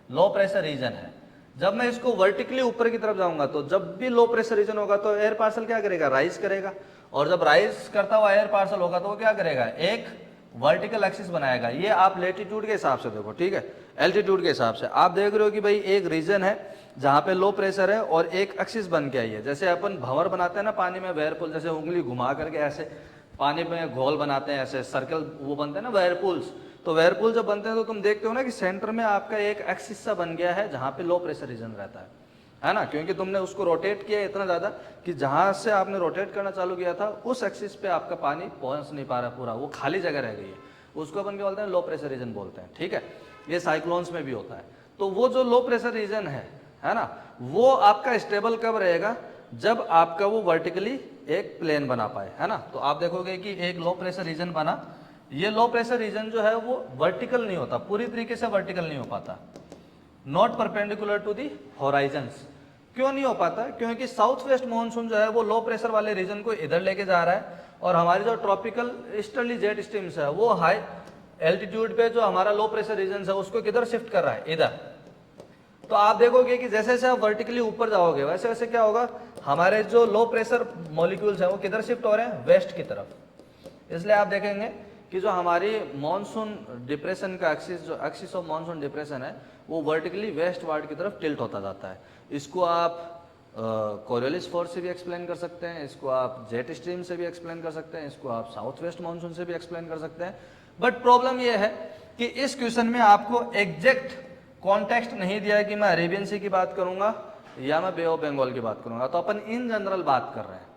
लो प्रेशर रीजन है। जब मैं इसको वर्टिकली ऊपर की तरफ जाऊंगा तो जब भी लो प्रेशर रीजन होगा तो एयर पार्सल क्या करेगा, राइज करेगा, और जब राइज करता हुआ एयर पार्सल होगा तो वो क्या करेगा, एक वर्टिकल एक्सिस बनाएगा। ये आप लेटीट्यूड के हिसाब से देखो, ठीक है, एल्टीट्यूड के हिसाब से आप देख रहे हो कि भाई एक रीजन है जहां पे लो प्रेशर है और एक एक्सिस बन के आई है। जैसे अपन भंवर बनाते हैं ना पानी में, व्हर्लपूल, जैसे उंगली घुमा करके ऐसे पानी में घोल बनाते हैं, ऐसे सर्कल वो बनते हैं ना व्हर्लपूल्स। तो व्हर्लपूल जब बनते हैं तो तुम देखते हो ना कि सेंटर में आपका एक एक्सिस सा बन गया है जहां पे लो प्रेशर रीजन रहता है ना, क्योंकि तुमने उसको रोटेट किया इतना ज्यादा कि जहां से आपने रोटेट करना चालू किया था उस एक्सिस पे आपका पानी पहुंच नहीं पा रहा, पूरा वो खाली जगह रह गई है, उसको अपन क्या बोलते हैं, लो प्रेशर रीजन बोलते हैं, ठीक है। ये साइक्लोन्स में भी होता है। तो वो जो लो प्रेशर रीजन है ना, वो आपका स्टेबल कब रहेगा, जब आपका वो वर्टिकली एक प्लेन बना पाए, है ना। तो आप देखोगे कि एक लो प्रेशर रीजन बना, ये लो प्रेशर रीजन जो है वो वर्टिकल नहीं होता, पूरी तरीके से वर्टिकल नहीं हो पाता, not perpendicular to the horizons. क्यों नहीं हो पाता, क्योंकि साउथ वेस्ट मॉनसून जो है वो लो प्रेशर वाले रीजन को इधर लेके जा रहा है, और हमारी जो ट्रॉपिकल ईस्टर्ली जेट स्ट्रीम्स है वो हाई एल्टीट्यूड पे जो हमारा लो प्रेशर रीजन है उसको किधर शिफ्ट कर रहा है, इधर। तो आप देखोगे कि जैसे जैसे आप वर्टिकली ऊपर जाओगे वैसे वैसे क्या होगा, हमारे जो लो प्रेशर मॉलिक्यूल्स हैं वो किधर शिफ्ट हो रहे हैं, वेस्ट की तरफ। इसलिए आप देखेंगे कि जो हमारी मॉनसून डिप्रेशन का एक्सिस, जो एक्सिस ऑफ मॉनसून डिप्रेशन है वो वर्टिकली वेस्ट वार्ड की तरफ टिल्ट होता जाता है। इसको आप कोरियोलिस फोर्स से भी एक्सप्लेन कर सकते हैं, इसको आप जेट स्ट्रीम से भी एक्सप्लेन कर सकते हैं, इसको आप साउथ वेस्ट मॉनसून से भी एक्सप्लेन कर सकते हैं। बट प्रॉब्लम यह है कि इस क्वेश्चन में आपको एग्जैक्ट कॉन्टेक्स्ट नहीं दिया है कि मैं अरेबियन सी की बात करूंगा या मैं बे ऑफ बंगाल की बात करूंगा। तो अपन इन जनरल बात कर रहे हैं,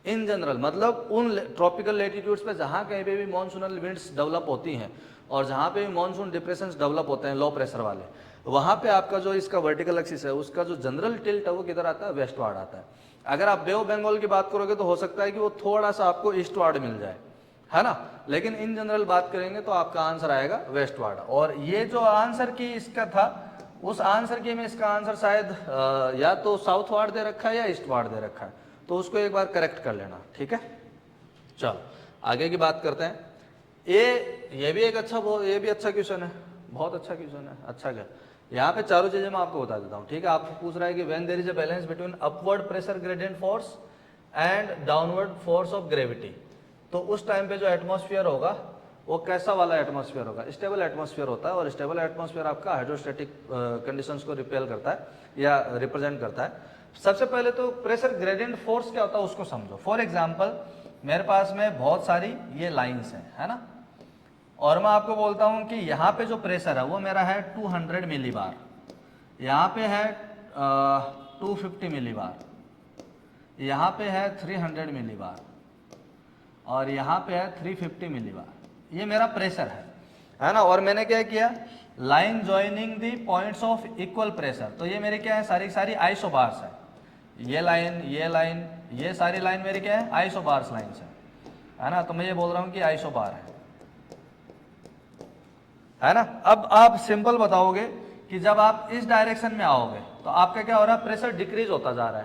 इन जनरल मतलब उन ट्रॉपिकल लेटीट्यूड्स पे जहां कहीं पे भी मॉनसूनल विंड्स डेवलप होती हैं और जहां पे भी मॉनसून डिप्रेशंस डेवलप होते हैं लो प्रेशर वाले, वहां पे आपका जो इसका वर्टिकल एक्सिस है उसका जो जनरल टिल्ट है वो किधर आता है, वेस्टवार्ड आता है। अगर आप बे ऑफ बंगाल की बात करोगे तो हो सकता है कि वो थोड़ा सा आपको ईस्टवार्ड मिल जाए, है ना, लेकिन इन जनरल बात करेंगे तो आपका आंसर आएगा वेस्टवार्ड। और ये जो आंसर की इसका था, उस आंसर की में इसका आंसर शायद या तो साउथवार्ड दे रखा है या ईस्टवार्ड दे रखा है, तो उसको एक बार करेक्ट कर लेना, ठीक है। चलो आगे की बात करते हैं। ये भी एक अच्छा, ये भी अच्छा क्वेश्चन है, बहुत अच्छा क्वेश्चन है। अच्छा क्या, यहाँ पे चारों चीजें मैं आपको बता देता हूँ, ठीक है। आपको पूछ रहा है कि when there is a balance between upward pressure gradient force and downward force of gravity, तो उस टाइम पे जो एटमॉस्फेयर होगा वो कैसा वाला एटमॉस्फेयर होगा, स्टेबल एटमॉस्फेयर होता है। और स्टेबल एटमॉस्फेयर आपका हाइड्रोस्टैटिक कंडीशंस को रिपेल करता है या रिप्रेजेंट करता है। सबसे पहले तो प्रेशर ग्रेडियंट फोर्स क्या होता है उसको समझो। फॉर एग्जांपल मेरे पास में बहुत सारी ये लाइंस हैं, है ना, और मैं आपको बोलता हूं कि यहाँ पे जो प्रेशर है वो मेरा है 200 मिलीबार, यहाँ पे है 250 मिलीबार, यहाँ पे है 300 मिलीबार और यहाँ पे है 350 मिलीबार। ये मेरा प्रेशर है ना। और मैंने क्या किया, line joining the points of equal pressure. तो ये मेरी क्या है, सारी सारी आइसोबार्स है। ये लाइन ये सारी लाइन मेरी क्या है, आइसोबार्स लाइन्स है ना। तो मैं ये बोल रहा हूँ कि आइसोबार है ना। अब आप सिंपल बताओगे कि जब आप इस डायरेक्शन में आओगे तो आपका क्या हो रहा है, प्रेशर डिक्रीज होता जा रहा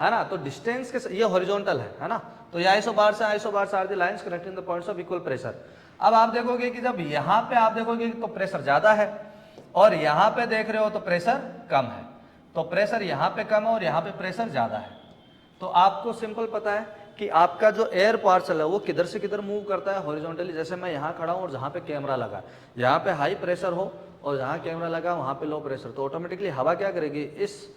है ना। तो डिस्टेंस के ये हॉरिजॉन्टल है ना। तो ये isobars are the lines connecting the points of equal pressure. अब आप देखोगे कि जब यहाँ पे आप देखोगे तो प्रेशर ज्यादा है और यहाँ पे देख रहे हो तो प्रेशर कम है। तो प्रेशर यहाँ पे कम है और यहाँ पे प्रेशर ज्यादा है। तो आपको सिंपल पता है कि आपका जो एयर पार्सल है वो किधर से किधर मूव करता है, हॉरिजॉन्टली। जैसे मैं यहाँ खड़ा हूँ और जहाँ पे कैमरा लगा, यहाँ पे हाई प्रेशर हो और जहाँ कैमरा लगा वहाँ पे लो प्रेशर, तो ऑटोमेटिकली हवा क्या करेगी, इस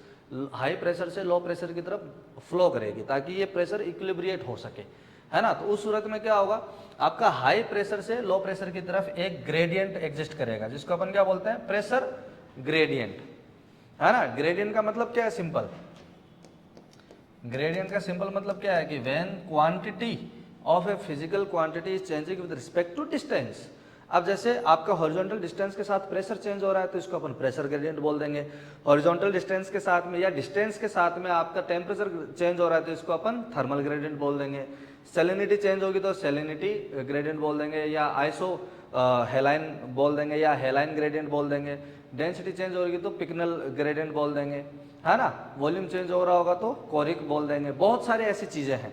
हाई प्रेशर से लो प्रेशर की तरफ फ्लो करेगी ताकि ये प्रेशर इक्विलिब्रिएट हो सके, है ना। तो उस सूरत में क्या होगा, आपका हाई प्रेशर से लो प्रेशर की तरफ एक ग्रेडियंट एग्जिस्ट करेगा, जिसको अपन क्या बोलते हैं, प्रेशर ग्रेडियंट, है ना। ग्रेडियंट का मतलब क्या है, सिंपल। ग्रेडियंट का सिंपल मतलब क्या है कि when quantity of a physical quantity is changing with respect to distance. अब जैसे आपका हॉरिजॉन्टल डिस्टेंस के साथ प्रेशर चेंज हो रहा है तो इसको अपन प्रेशर ग्रेडियंट बोल देंगे। हॉरिजॉन्टल डिस्टेंस के साथ में या डिस्टेंस के साथ में आपका टेम्परेचर चेंज हो रहा है तो इसको अपन थर्मल ग्रेडियंट बोल देंगे। सैलिनिटी चेंज होगी तो सैलिनिटी ग्रेडियंट बोल देंगे, या आइसो हेलाइन बोल देंगे, या हेलाइन ग्रेडियंट बोल देंगे। डेंसिटी चेंज होगी तो पिग्नल ग्रेडियंट बोल देंगे, है ना। वॉल्यूम चेंज हो रहा होगा तो कोरिक बोल देंगे। बहुत सारी ऐसी चीजें हैं।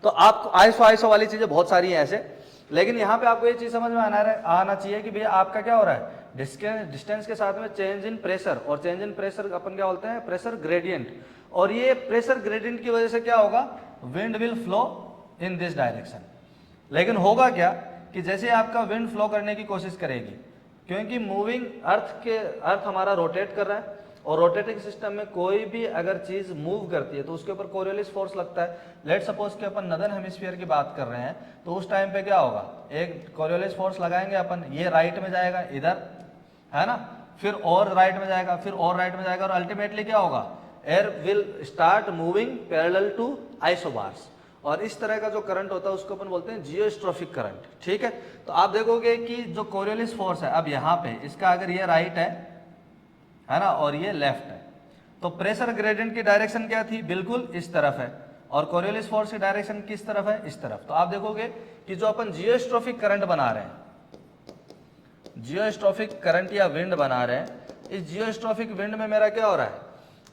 तो आपको आइसो वाली चीजें बहुत सारी हैं ऐसे। लेकिन यहाँ पे आपको ये चीज समझ में आना चाहिए कि भैया आपका क्या हो रहा है, डिस्टेंस के साथ में चेंज इन प्रेशर, और चेंज इन प्रेशर अपन क्या बोलते हैं, प्रेशर ग्रेडियंट। और ये प्रेशर ग्रेडियंट की वजह से क्या होगा, wind will flow in this direction. लेकिन होगा क्या कि जैसे आपका विंड फ्लो करने की कोशिश करेगी, क्योंकि मूविंग अर्थ हमारा रोटेट कर रहा है, और रोटेटिंग सिस्टम में कोई भी अगर चीज मूव करती है तो उसके ऊपर कोरियोलिस फोर्स लगता है। लेट सपोज कि अपन नदर्न हेमिस्फीयर की बात कर रहे हैं तो उस टाइम पे क्या होगा, एक कोरियोलिस फोर्स लगाएंगे अपन, ये राइट में जाएगा इधर, है ना, फिर और राइट में जाएगा, फिर और राइट में जाएगा, और अल्टीमेटली क्या होगा, air will start moving parallel to isobars. और इस तरह का जो करंट होता है उसको अपन बोलते हैं जियोस्ट्रोफिक करंट, ठीक है। तो आप देखोगे कि जो कोरियोलिस फोर्स है, अब यहाँ पे इसका अगर ये राइट है ना, और ये लेफ्ट है, तो प्रेशर ग्रेडियंट की डायरेक्शन क्या थी, बिल्कुल इस तरफ है, और कोरियोलिस फोर्स की डायरेक्शन किस तरफ है, इस तरफ। तो आप देखोगे कि जो अपन जियोस्ट्रोफिक करंट बना रहे हैं, जियोस्ट्रोफिक करंट या विंड बना रहे हैं, इस जियोस्ट्रोफिक विंड में मेरा क्या हो रहा है,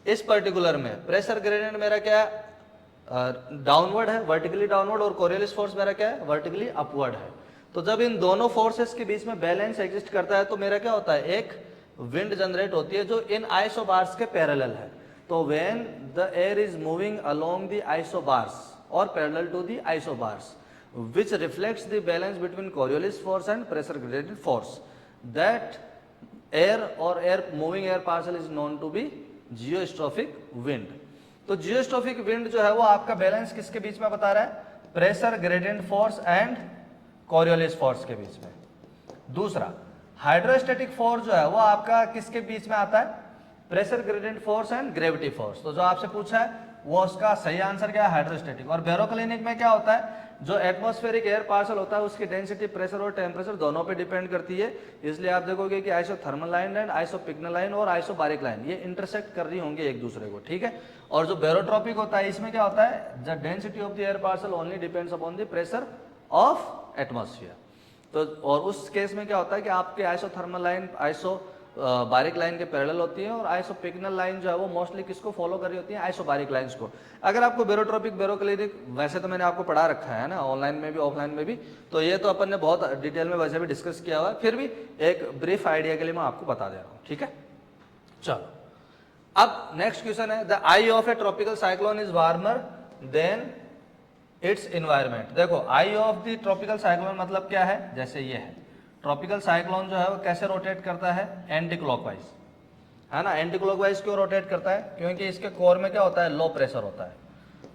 इस पर्टिकुलर में प्रेशर ग्रेडियंट मेरा क्या है, डाउनवर्ड है, वर्टिकली डाउनवर्ड, और कोरियोलिस फोर्स मेरा क्या है, वर्टिकली अपवर्ड है। तो जब इन दोनों फोर्सेस के बीच में बैलेंस एग्जिस्ट करता है तो मेरा क्या होता है, एक विंड जनरेट होती है जो इन आइसोबार्स के पैरेलल है। तो when the air is moving along the isobars और parallel to the isobars which reflects the balance between Coriolis force and pressure gradient force, that air or moving air parcel is known to be geostrophic wind। तो जियोस्ट्रोफिक wind जो है वो आपका balance किसके बीच में बता रहा है, pressure gradient force and Coriolis force के बीच में। दूसरा हाइड्रोस्टैटिक फोर्स जो है वो आपका किसके बीच में आता है, pressure gradient force and gravity force. तो जो आपसे पूछा है वो उसका सही आंसर क्या है, हाइड्रोस्टैटिक। और बेरोक्लिनिक में क्या होता है, जो एटमॉस्फेरिक एयर पार्सल होता है उसकी डेंसिटी, प्रेशर और टेम्परेचर दोनों पे डिपेंड करती है। इसलिए आप देखोगे कि आइसोथर्मल लाइन एंड आइसोपिग्नल लाइन और आइसोबारिक लाइन ये इंटरसेक्ट कर रही होंगी एक दूसरे को, ठीक है। और जो बेरोट्रॉपिक होता है इसमें क्या होता है, the density of the air parcel only depends upon the pressure of atmosphere. तो और उस केस में क्या होता है कि आपके आइसोथर्मल लाइन बारिक लाइन के पैरेलल होती है, और आइसोपिग्नल लाइन जो है वो मोस्टली किसको फॉलो कर रही होती है, आइसोबारिक लाइंस को। अगर आपको बेरोट्रोपिक बेरोक्लिनिक वैसे तो मैंने आपको पढ़ा रखा है ना, ऑनलाइन में भी ऑफलाइन में भी, तो ये तो अपन ने बहुत डिटेल में वैसे भी डिस्कस किया हुआ है, फिर भी एक ब्रीफ आइडिया के लिए मैं आपको बता दे रहा हूँ, ठीक है। चलो अब नेक्स्ट क्वेश्चन है, the I of A tropical cyclone is warmer than it's environment. देखो आई ऑफ द ट्रॉपिकल साइक्लोन मतलब क्या है, जैसे ये है ट्रॉपिकल साइक्लोन जो है वो कैसे रोटेट करता है, एंटी क्लॉकवाइज, है ना। एंटी क्लॉकवाइज क्यों रोटेट करता है, क्योंकि इसके कोर में क्या होता है, लो प्रेशर होता है,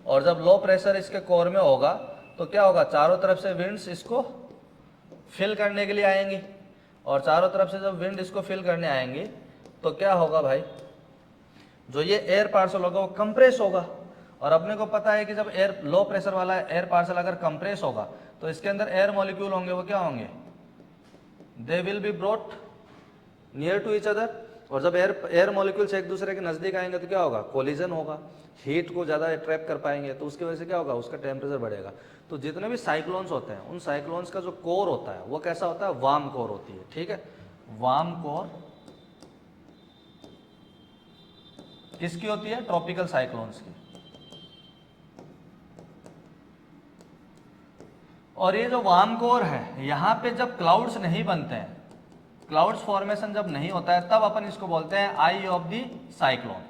और जब लो प्रेशर इसके कोर में होगा तो क्या होगा, चारों तरफ से विंड्स इसको फिल करने के लिए आएंगी, और चारों तरफ से जब विंड इसको फिल करने आएंगी तो क्या होगा भाई, जो ये एयर पार्सल होगा वो कंप्रेस होगा, और अपने को पता है कि जब एयर लो प्रेशर वाला एयर पार्सल अगर कंप्रेस होगा तो इसके अंदर एयर मॉलिक्यूल होंगे, वो क्या होंगे, they will be brought near to each other, और जब एयर मॉलिक्यूल्स एक दूसरे के नजदीक आएंगे तो क्या होगा, कोलिजन होगा, हीट को ज्यादा ट्रैप कर पाएंगे, तो उसकी वजह से क्या होगा, उसका टेम्परेचर बढ़ेगा। तो जितने भी साइक्लोन्स होते हैं उन साइक्लोन्स का जो कोर होता है वो कैसा होता है, वार्म कोर होती है, ठीक है। वार्म कोर किसकी होती है, ट्रॉपिकल साइक्लोन्स की। और ये जो वार्म कोर है, यहाँ पे जब क्लाउड्स नहीं बनते हैं, क्लाउड्स फॉर्मेशन जब नहीं होता है, तब अपन इसको बोलते हैं आई ऑफ द साइक्लोन।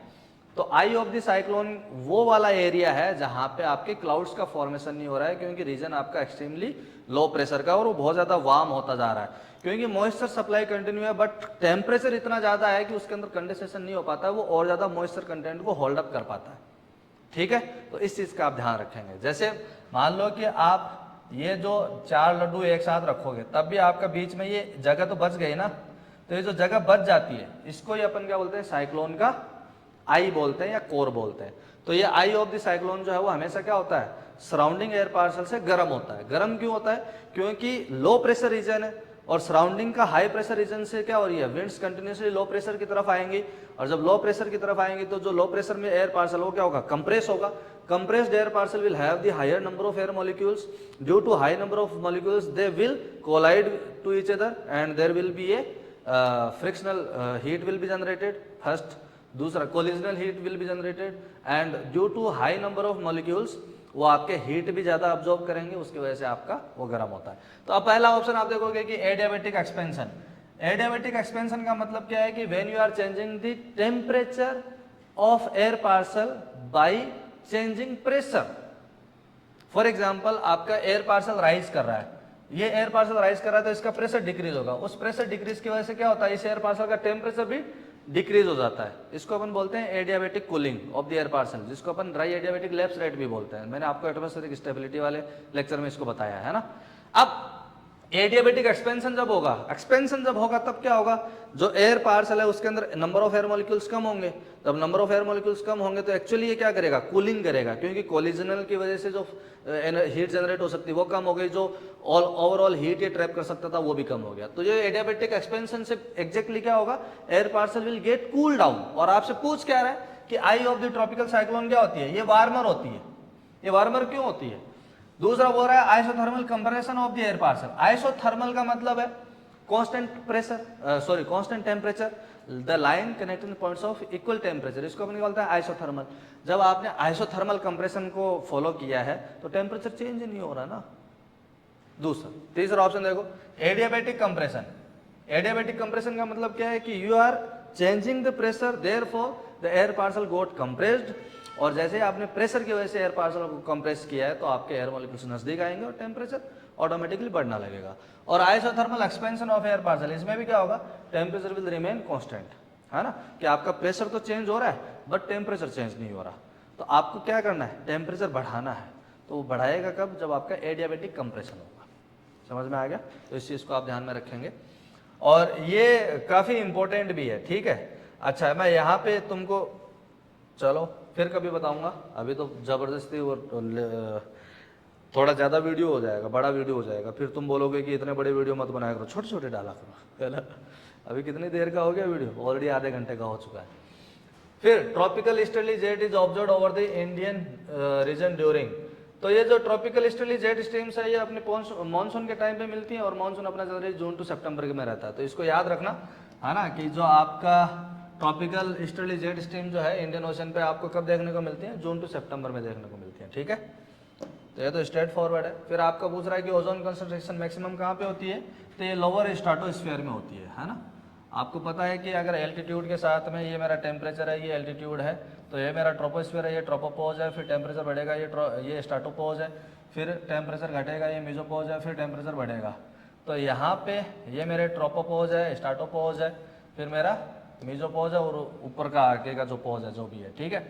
तो आई ऑफ द साइक्लोन वो वाला एरिया है जहां पे आपके क्लाउड्स का फॉर्मेशन नहीं हो रहा है, क्योंकि रीजन आपका एक्सट्रीमली लो प्रेशर का और वो बहुत ज्यादा वार्म होता जा रहा है, क्योंकि मॉइस्चर सप्लाई कंटिन्यू है बट टेम्परेचर इतना ज्यादा है कि उसके अंदर कंडेंसेशन नहीं हो पाता, वो और ज्यादा मॉइस्चर कंटेंट को होल्ड अप कर पाता है, ठीक है। तो इस चीज का आप ध्यान रखेंगे। जैसे मान लो कि आप ये जो 4 लड्डू एक साथ रखोगे, तब भी आपका बीच में ये जगह तो बच गई ना, तो ये जो जगह बच जाती है इसको ही अपन क्या बोलते हैं, साइक्लोन का आई बोलते हैं या कोर बोलते हैं। तो ये आई ऑफ द साइक्लोन जो है वो हमेशा क्या होता है, सराउंडिंग एयर पार्सल से गर्म होता है। गर्म क्यों होता है, क्योंकि लो प्रेशर रीजन है और सराउंडिंग का हाई प्रेशर रीजन से क्या हो रही है, विंड्स कंटिन्यूसली लो प्रेशर की तरफ आएंगी, और जब लो प्रेशर की तरफ आएंगी तो जो लो प्रेशर में एयर पार्सल वो क्या होगा, कंप्रेस होगा। compressed air parcel will have the higher number of air molecules. Due to high number of molecules they will collide to each other and there will be a frictional heat will be generated first. दूसरा collisional heat will be generated and due to high number of molecules वो आपके heat भी ज्यादा absorb करेंगे, उसकी वजह से आपका वो गर्म होता है। तो अब पहला ऑप्शन आप देखोगे कि एडियाबैटिक एक्सपेंशन। एडियाबैटिक एक्सपेंशन का मतलब क्या है कि when you are changing the temperature of air parcel by changing pressure. For example आपका एयर पार्सल राइज कर रहा है, ये एयर पार्सल राइज कर रहा है तो इसका प्रेशर डिक्रीज होगा, उस प्रेशर डिक्रीज की वजह से क्या होता है, इस एयर पार्सल का टेम्परेचर भी डिक्रीज हो जाता है। इसको अपन बोलते हैं adiabatic cooling of the air parcel, जिसको अपन ड्राई एडियाबैटिक लैप्स रेट भी बोलते हैं। मैंने आपको एटमॉस्फेरिक स्टेबिलिटी वाले लेक्चर में इसको बताया है ना। अब एडियाबैटिक एक्सपेंशन जब होगा, एक्सपेंशन जब होगा तब क्या होगा, जो एयर पार्सल है उसके अंदर नंबर ऑफ एयर मॉलिक्यूल्स कम होंगे। जब नंबर ऑफ एयर मॉलिक्यूल्स कम होंगे तो एक्चुअली ये क्या करेगा, कूलिंग करेगा, क्योंकि कोलिजनल की वजह से जो हीट जनरेट हो सकती है वो कम हो गई, जो ओवरऑल हीट ये ट्रैप कर सकता था वो भी कम हो गया। तो ये एडियाबैटिक एक्सपेंशन से एग्जैक्टली क्या होगा, air parcel will get cool down. और आपसे पूछ क्या रहा है कि आई ऑफ द ट्रॉपिकल साइक्लोन क्या होती है, ये वार्मर होती है। ये वार्मर क्यों होती है? दूसरा बोल रहा है isothermal compression of the air parcel. Isothermal का मतलब है constant pressure, sorry constant temperature, the line connecting points of equal temperature, इसको अपन बोलते हैं आइसोथर्मल। जब आपने आइसोथर्मल कंप्रेशन को फॉलो किया है तो टेम्परेचर चेंज नहीं हो रहा ना। दूसरा तीसरा ऑप्शन देखो, एडियाबैटिक कंप्रेशन। एडियाबैटिक कंप्रेशन का मतलब क्या है कि you are changing the pressure, therefore the air parcel got compressed, और जैसे आपने प्रेशर की वजह से एयर पार्सल को कंप्रेस किया है तो आपके एयर मॉलिक्यूल्स नजदीक आएंगे और टेम्परेचर ऑटोमेटिकली बढ़ना लगेगा। और isothermal expansion of air parcel, इसमें भी क्या होगा, टेम्परेचर विल रिमेन कांस्टेंट, है ना, कि आपका प्रेशर तो चेंज हो रहा है बट टेम्परेचर चेंज नहीं हो रहा। तो आपको क्या करना है, टेम्परेचर बढ़ाना है। तो वो बढ़ाएगा कब, जब आपका एडियाबैटिक कंप्रेशन होगा। समझ में आ गया? तो इस चीज को आप ध्यान में रखेंगे और ये काफी इंपॉर्टेंट भी है, ठीक है। अच्छा, मैं यहाँ पे तुमको चलो फिर कभी बताऊंगा, अभी तो जबरदस्ती और थोड़ा ज्यादा वीडियो हो जाएगा, बड़ा वीडियो हो जाएगा, फिर तुम बोलोगे कि इतने बड़े वीडियो मत बनाया करो, छोटे छोटे डाला करो, है ना। अभी कितनी देर का हो गया वीडियो, ऑलरेडी आधे घंटे का हो चुका है। फिर tropical easterly jet is observed over the Indian reason during. तो ये जो ट्रॉपिकल ईस्टर्ली जेट स्ट्रीम्स है ये अपने मानसून के टाइम पे मिलती है और मानसून अपना जनवरी जून टू सितंबर में रहता है। तो इसको याद रखना, है ना, कि जो आपका ट्रॉपिकल ईस्टर्ली जेट स्ट्रीम जो है इंडियन ओशन पे आपको कब देखने को मिलती है, जून टू सितंबर में देखने को मिलती है, ठीक है। तो ये तो स्ट्रेट फॉरवर्ड है। फिर आपका पूछ रहा है कि ओजोन कंसंट्रेशन मैक्सिमम कहाँ पे होती है, तो ये लोअर स्ट्रेटोस्फीयर में होती है ना। आपको पता है कि अगर एल्टीट्यूड के साथ में ये मेरा टेम्परेचर है, ये एल्टीट्यूड है, तो ये मेरा ट्रोपोस्फीयर है, ये ट्रोपोपोज है, फिर टेम्परेचर बढ़ेगा, ये स्ट्रेटोपोज है, फिर टेम्परेचर घटेगा, ये मेसोपोज है, फिर टेम्परेचर बढ़ेगा। तो यहाँ पे ये मेरे ट्रोपोपोज है, स्ट्रेटोपोज है, फिर मेरा मेसोपोज है और ऊपर का आगे का जो पोज है जो भी है, ठीक है।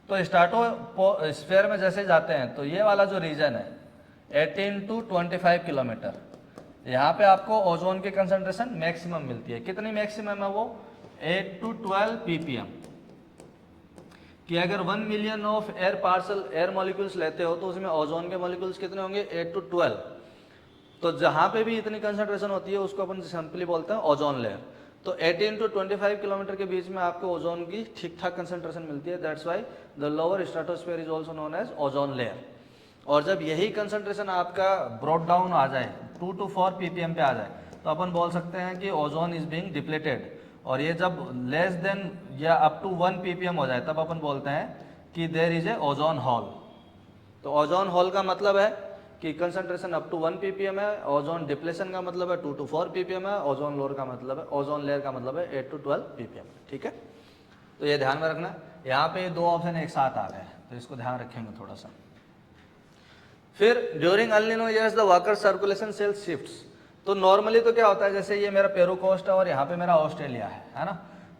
तो स्ट्रेटोस्फीयर में जैसे जाते हैं तो ये वाला जो रीजन है 18 to 25 किलोमीटर, यहाँ पे आपको ओजोन की कंसंट्रेशन मैक्सिमम मिलती है। कितनी मैक्सिमम है वो, 8 to 12 ppm, कि अगर 1 million of air parcel air molecules लेते हो तो उसमें ओजोन के मॉलिक्यूल्स कितने होंगे 8 to 12। तो जहां पे भी इतनी कंसंट्रेशन होती है उसको अपन सिंपली बोलते हैं ओजोन लेयर। तो 18 to 25 किलोमीटर के बीच में आपको ओजोन की ठीक ठाक कंसंट्रेशन मिलती है, that's why the lower stratosphere is also known as ozone layer. और जब यही कंसंट्रेशन आपका ब्रॉड डाउन आ जाए 2 to 4 ppm पे आ जाए तो अपन बोल सकते हैं कि ओजोन इज बीइंग डिप्लीटेड। और ये जब लेस देन या अप टू 1 ppm हो जाए तब अपन बोलते हैं कि there is a ozone hole. तो ओजोन होल का मतलब है कि कंसंट्रेशन अप टू 1 ppm है, ओजोन डिप्लेशन का मतलब है 2 to 4 ppm है, ओजोन लोअर का मतलब है ओजोन लेयर का मतलब है 8 to 12 ppm। ठीक है, तो ये ध्यान में रखना। यहाँ पे दो ऑप्शन एक साथ आ गए तो इसको ध्यान रखेंगे थोड़ा सा। फिर during El Nino years the Walker circulation cell shifts. तो नॉर्मली तो क्या होता है, जैसे ये मेरा पेरू कोस्ट है और यहाँ पे मेरा ऑस्ट्रेलिया है ना।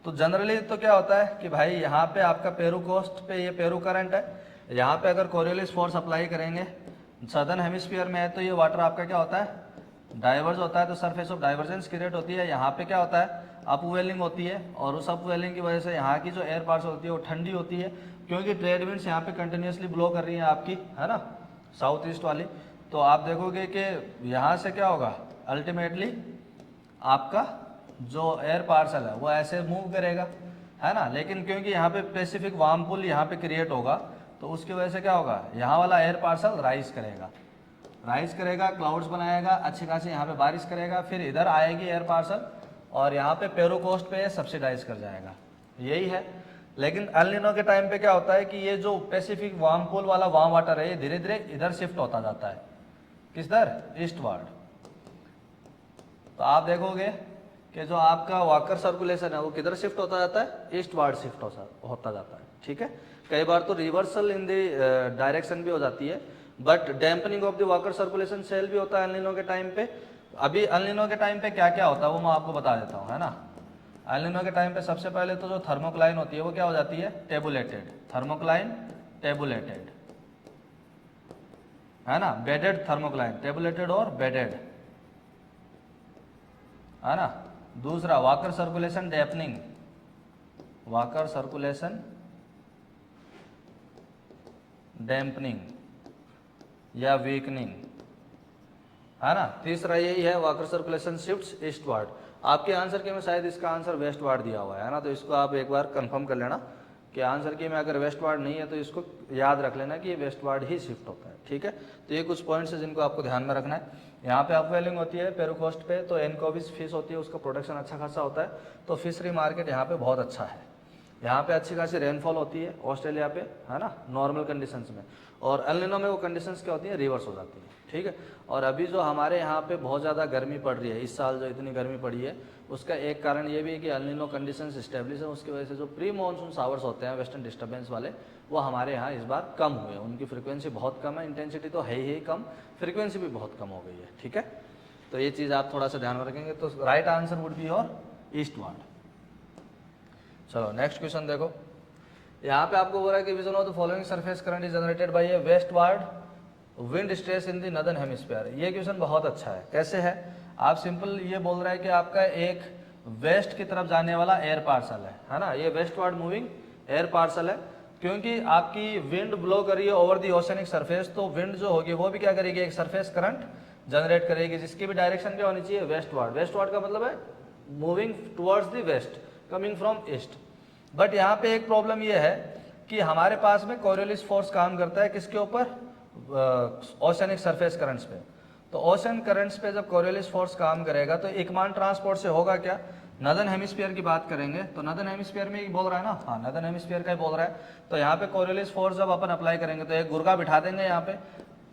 तो जनरली तो क्या होता है कि भाई यहाँ पे आपका पेरू कोस्ट पे ये पेरू करंट है, यहाँ पे अगर कोरियोलिस फोर्स अप्लाई करेंगे सदर्न हेमिस्फीयर में है तो ये वाटर आपका क्या होता है डाइवर्ज होता है, तो सरफेस ऑफ डाइवर्जेंस क्रिएट होती है। यहाँ पे क्या होता है अपवेलिंग होती है और उस अपवेलिंग की वजह से यहाँ की जो एयर पार्ट्स होती है वो ठंडी होती है, क्योंकि ट्रेड विंड्स यहाँ पे कंटिन्यूसली ब्लो कर रही है आपकी, है ना, साउथ ईस्ट वाली। तो आप देखोगे कि यहाँ से क्या होगा अल्टीमेटली आपका जो एयर पार्सल है वो ऐसे मूव करेगा, है ना। लेकिन क्योंकि यहाँ पे पैसिफिक वार्म पूल यहाँ पे क्रिएट होगा तो उसकी वजह से क्या होगा यहाँ वाला एयर पार्सल राइज करेगा, क्लाउड्स बनाएगा, अच्छी खासी यहाँ पे बारिश करेगा, फिर इधर आएगी एयर पार्सल और यहाँ पे पेरू कोस्ट पे सब्सिडाइज कर जाएगा, यही है। लेकिन एल निनो के टाइम पे क्या होता है कि ये जो पैसिफिक वार्म पूल वाला वार्म वाटर है ये धीरे धीरे इधर शिफ्ट होता जाता है, किसधर ईस्टवर्ड। तो आप देखोगे कि जो आपका वाकर सर्कुलेशन है वो किधर शिफ्ट होता जाता है ईस्टवर्ड शिफ्ट होता जाता है। ठीक है, कई बार तो रिवर्सल इन दी डायरेक्शन भी हो जाती है, but dampening of the Walker circulation cell भी होता है एल निनो के टाइम पे। अभी एल निनो के टाइम पे क्या क्या होता है वो मैं आपको बता देता हूँ, है ना। एल निनो के टाइम पे सबसे पहले तो जो थर्मोक्लाइन होती है वो क्या हो जाती है टेबुलेटेड, थर्मोक्लाइन टेबुलेटेड, है ना, बेडेड थर्मोक्लाइन, टेबुलेटेड और बेडेड, है ना। दूसरा walker circulation dampening, walker circulation dampening या वीकनिंग, है ना। तीसरा यही है वाकर सर्कुलेशन शिफ्ट्स ईस्टवर्ड। आपके आंसर के में शायद इसका आंसर वेस्टवर्ड दिया हुआ है ना, तो इसको आप एक बार कंफर्म कर लेना कि आंसर की में अगर वेस्टवर्ड नहीं है तो इसको याद रख लेना कि ये वेस्टवर्ड ही शिफ्ट होता है। ठीक है, तो ये कुछ पॉइंट्स है जिनको आपको ध्यान में रखना है। यहाँ पे अपवेलिंग होती है पेरू कोस्ट पे, तो एनकोबिस फिश होती है, उसका प्रोडक्शन अच्छा खासा होता है, तो फिशरी मार्केट यहाँ पे बहुत अच्छा है। यहाँ पे अच्छी खासी रेनफॉल होती है ऑस्ट्रेलिया पे, है ना, नॉर्मल कंडीशंस में। और एल निनो में वो कंडीशंस क्या होती है रिवर्स हो जाती है। ठीक है, और अभी जो हमारे यहाँ पे बहुत ज़्यादा गर्मी पड़ रही है, इस साल जो इतनी गर्मी पड़ी है उसका एक कारण ये भी है कि एल निनो कंडीशंस स्टेब्लिश है, उसकी वजह से जो प्री मानसून शावर्स होते हैं वेस्टर्न डिस्टर्बेंस वाले वो हमारे यहाँ इस बार कम हुए, उनकी फ्रिक्वेंसी बहुत कम है, इंटेंसिटी तो है ही कम, फ्रिक्वेंसी भी बहुत कम हो गई है। ठीक है, तो ये चीज़ आप थोड़ा सा ध्यान में रखेंगे। तो right answer would be your eastward. चलो नेक्स्ट क्वेश्चन देखो, यहाँ पे आपको बोल रहा है कि vision of the following surface current is generated by A westward wind stress in the northern hemisphere. ये क्वेश्चन बहुत अच्छा है। कैसे है, आप सिंपल ये बोल रहा है कि आपका एक वेस्ट की तरफ जाने वाला एयर पार्सल है ना, ये वेस्टवर्ड मूविंग एयर पार्सल है, क्योंकि आपकी विंड ब्लो कर रही है ओवर द ओशनिक सरफेस, तो विंड जो होगी वो भी क्या करेगी एक सरफेस करंट जनरेट करेगी, जिसकी भी डायरेक्शन क्या होनी चाहिए वेस्टवर्ड। वेस्टवर्ड का मतलब है moving towards the west, coming from east. But यहाँ पे एक प्रॉब्लम ये है कि हमारे पास में कोरियोलिस फोर्स काम करता है किसके ऊपर, ओशनिक सरफेस करंट्स पे। तो ओशन करंट्स पे जब कोरियोलिस फोर्स काम करेगा तो एकमान ट्रांसपोर्ट से होगा क्या, नॉर्दर्न हेमिस्फीयर की बात करेंगे तो नॉर्दर्न हेमिस्फीयर में ही बोल रहा है ना, हाँ नॉर्दर्न हेमिस्फीयर का ही बोल रहा है। तो यहाँ पे कोरियोलिस फोर्स जब अपन अप्लाई करेंगे तो एक गुर्गा बिठा देंगे यहाँ पे।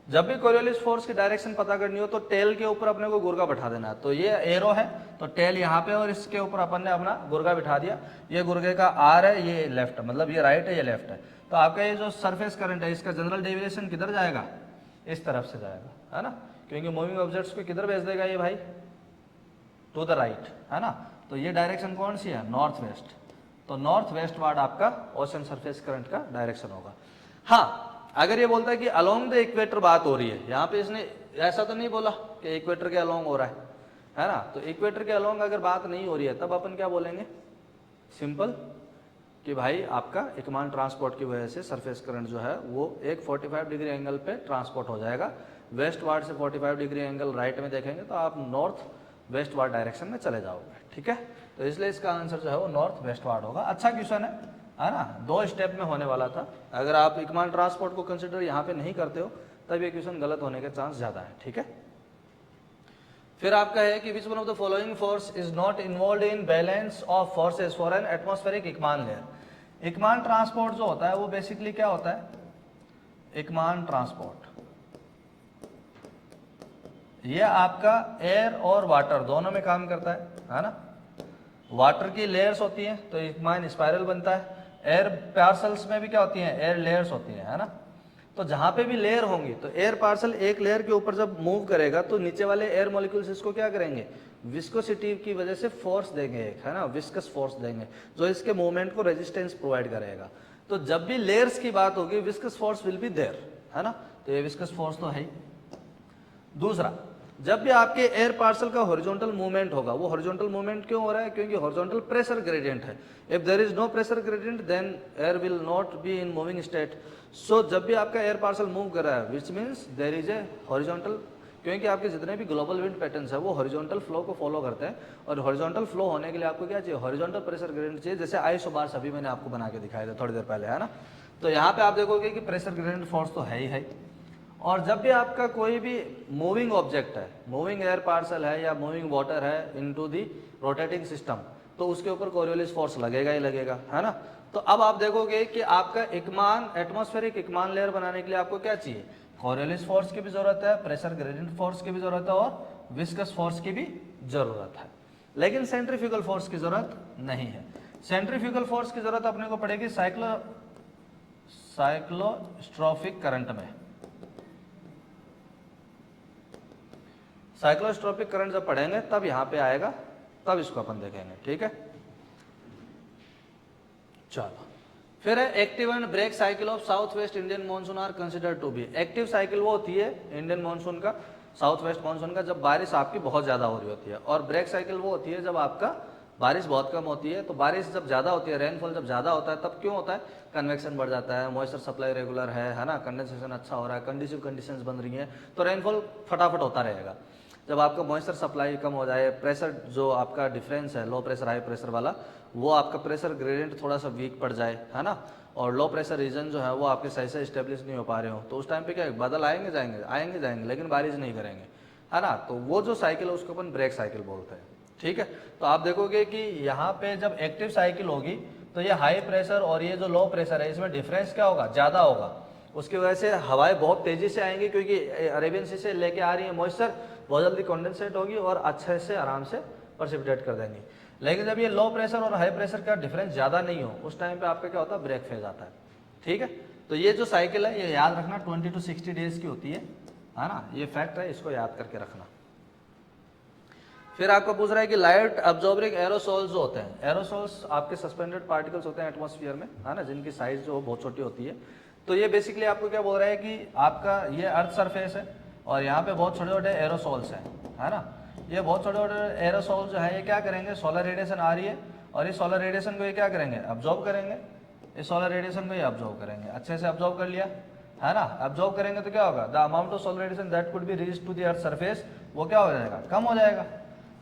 जब भी कोरियोलिस फोर्स की डायरेक्शन पता करनी हो तो टेल के ऊपर अपने को गुर्गा बैठा देना है। तो ये एरो है तो टेल यहाँ पे और इसके ऊपर अपन ने अपना गुर्गा बिठा दिया, ये गुर्गे का आर है, ये लेफ्ट, मतलब ये राइट है, ये लेफ्ट है। तो आपका ये जो सरफेस करंट है इसका जनरल डेविएशन किधर जाएगा, इस तरफ से जाएगा, है ना, क्योंकि मूविंग ऑब्जेक्ट्स को किधर भेज देगा ये भाई, टू द राइट, है ना। तो ये डायरेक्शन कौन सी है, नॉर्थ वेस्ट। तो नॉर्थ वेस्ट वार्ड आपका ओशन सरफेस करंट का डायरेक्शन होगा। हाँ, अगर ये बोलता है कि अलोंग द इक्वेटर बात हो रही है, यहाँ पे इसने ऐसा तो नहीं बोला कि इक्वेटर के अलोंग हो रहा है ना। तो इक्वेटर के अलोंग अगर बात नहीं हो रही है तब अपन क्या बोलेंगे, सिंपल कि भाई आपका एकमान ट्रांसपोर्ट की वजह से सरफेस करंट जो है वो एक 45 डिग्री एंगल पे ट्रांसपोर्ट हो जाएगा। वेस्ट वार्ड से 45 डिग्री एंगल राइट में देखेंगे तो आप नॉर्थ वेस्ट वार्ड डायरेक्शन में चले जाओगे, ठीक है। तो इसलिए इसका आंसर जो है वो नॉर्थ वेस्ट वार्ड होगा। अच्छा क्वेश्चन है ना, 2 स्टेप में होने वाला था। अगर आप एकमान ट्रांसपोर्ट को कंसिडर यहाँ पे नहीं करते हो तब ये क्वेश्चन गलत होने के चांस ज़्यादा है, ठीक है। फिर आपका है कि which one of the following force is not involve in balance of forces for an atmospheric Ekman layer. Ekman transport जो होता है वो बेसिकली क्या होता है, एकमान ट्रांसपोर्ट ये आपका एयर और वाटर दोनों में काम करता है ना। वाटर की लेयर्स होती हैं तो एकमान स्पाइरल बनता है। एयर पार्सल्स में भी क्या होती हैं, एयर लेयर्स होती हैं, है ना। तो जहां पे भी लेयर होंगी तो एयर पार्सल एक लेयर के ऊपर जब मूव करेगा तो नीचे वाले एयर मॉलिक्यूल्स इसको क्या करेंगे, विस्कोसिटी की वजह से फोर्स देंगे, है ना, विस्कस फोर्स देंगे जो इसके मूवमेंट को रेजिस्टेंस प्रोवाइड करेगा। तो जब भी लेयर्स की बात होगी viscous force will be there, है ना। तो ये विस्कस फोर्स तो है ही। दूसरा, जब भी आपके एयर पार्सल का हॉरिजॉन्टल मूवमेंट होगा, वो हॉरिजॉन्टल मूवमेंट क्यों हो रहा है, क्योंकि हॉरिजॉन्टल प्रेशर ग्रेडियंट है। If there is no pressure gradient then air will not be in moving state. So जब भी आपका एयर पार्सल मूव कर रहा है which means there is a horizontal, क्योंकि आपके जितने भी ग्लोबल विंड पैटर्न्स है वो हॉरिजॉन्टल फ्लो को फॉलो करते हैं। और हॉरिजॉन्टल फ्लो होने के लिए आपको क्या चाहिए, हॉरिजॉन्टल प्रेशर ग्रेडियंट चाहिए। जैसे आइसोबार्स अभी मैंने आपको बना के दिखाया था थोड़ी देर पहले, है ना। तो यहाँ पे आप देखोगे कि प्रेशर ग्रेडियंट फोर्स तो है ही है। और जब भी आपका कोई भी मूविंग ऑब्जेक्ट है, मूविंग एयर पार्सल है या मूविंग वाटर है इनटू दी रोटेटिंग सिस्टम, तो उसके ऊपर कोरियोलिस फोर्स लगेगा ही लगेगा, है ना। तो अब आप देखोगे कि आपका एकमान एटमॉस्फेरिक एकमान लेयर बनाने के लिए आपको क्या चाहिए, कोरियोलिस फोर्स की भी जरूरत है, प्रेशर ग्रेडियंट फोर्स की भी जरूरत है और विस्कस फोर्स की भी जरूरत है। लेकिन सेंट्रीफ्यूगल फोर्स की जरूरत नहीं है। सेंट्रीफ्यूगल फोर्स की जरूरत अपने को पड़ेगी साइक्लोस्ट्रोपिक करंट में। साइक्लोस्ट्रोपिक करंट जब पढ़ेंगे तब यहां पे आएगा, तब इसको अपन देखेंगे, ठीक है। चलो, फिर है active and break cycle of south west Indian monsoon are consider to be. Active cycle वो होती है इंडियन मानसून का, साउथ वेस्ट मानसून का, जब बारिश आपकी बहुत ज्यादा हो रही होती है। और ब्रेक साइकिल वो होती है जब आपका बारिश बहुत कम होती है। तो बारिश जब ज्यादा होती है, रेनफॉल जब ज्यादा होता है, तब क्यों होता है, कन्वेक्शन बढ़ जाता है, मॉइस्चर सप्लाई रेगुलर है ना, कंडेंसेशन अच्छा हो रहा है, कंडीसिव कंडीशंस बन रही हैं, तो रेनफॉल फटाफट होता रहेगा। जब आपका मॉइस्चर सप्लाई कम हो जाए, प्रेशर जो आपका डिफरेंस है लो प्रेशर हाई प्रेशर वाला, वो आपका प्रेशर ग्रेडियंट थोड़ा सा वीक पड़ जाए, है ना, और लो प्रेशर रीजन जो है वो आपके सही से स्टेब्लिश नहीं हो पा रहे हो, तो उस टाइम पे क्या है, बादल आएंगे जाएंगे लेकिन बारिश नहीं करेंगे, है ना। तो वो जो साइकिल है उसको अपन ब्रेक साइकिल बोलते हैं, ठीक है। तो आप देखोगे कि यहाँ पे जब एक्टिव साइकिल होगी तो ये हाई प्रेशर और ये जो लो प्रेशर है इसमें डिफरेंस क्या होगा, ज़्यादा होगा। उसकी वजह से हवाएं बहुत तेजी से आएंगी क्योंकि अरेबियन सी से लेके आ रही है मॉइस्चर, बहुत जल्दी कंडेंसेट होगी और अच्छे से आराम से प्रेसिपिटेट कर देंगी। लेकिन जब ये लो प्रेशर और हाई प्रेशर का डिफरेंस ज़्यादा नहीं हो उस टाइम पे आपका क्या होता है, ब्रेक फेज आता है, ठीक है। तो ये जो साइकिल है ये याद रखना 20 to 60 डेज की होती है ना, ये फैक्ट है, इसको याद करके रखना। फिर आपको पूछ रहा है कि लाइट अब्जॉर्बिंग एरोसोल्स जो होते हैं, एरोसोल्स आपके सस्पेंडेड पार्टिकल्स होते हैं एटमॉस्फेयर में, है ना, जिनकी साइज जो बहुत छोटी होती है। तो ये बेसिकली आपको क्या बोल रहा है कि आपका ये अर्थ सरफेस है और यहाँ पे बहुत छोटे छोटे एरोसोल्स हैं, है ना। ये बहुत छोटे छोटे एरोसोल जो है ये क्या करेंगे, सोलर रेडिएशन आ रही है और इस सोलर रेडिएशन को ये क्या करेंगे, अब्जॉर्ब करेंगे। इस सोलर रेडिएशन को ये अब्जॉर्ब करेंगे, अच्छे से अब्जॉर्ब कर लिया, है ना। अब्जॉर्ब करेंगे तो क्या होगा, the amount of solar radiation that could be reach to the earth surface, वो क्या हो जाएगा, कम हो जाएगा।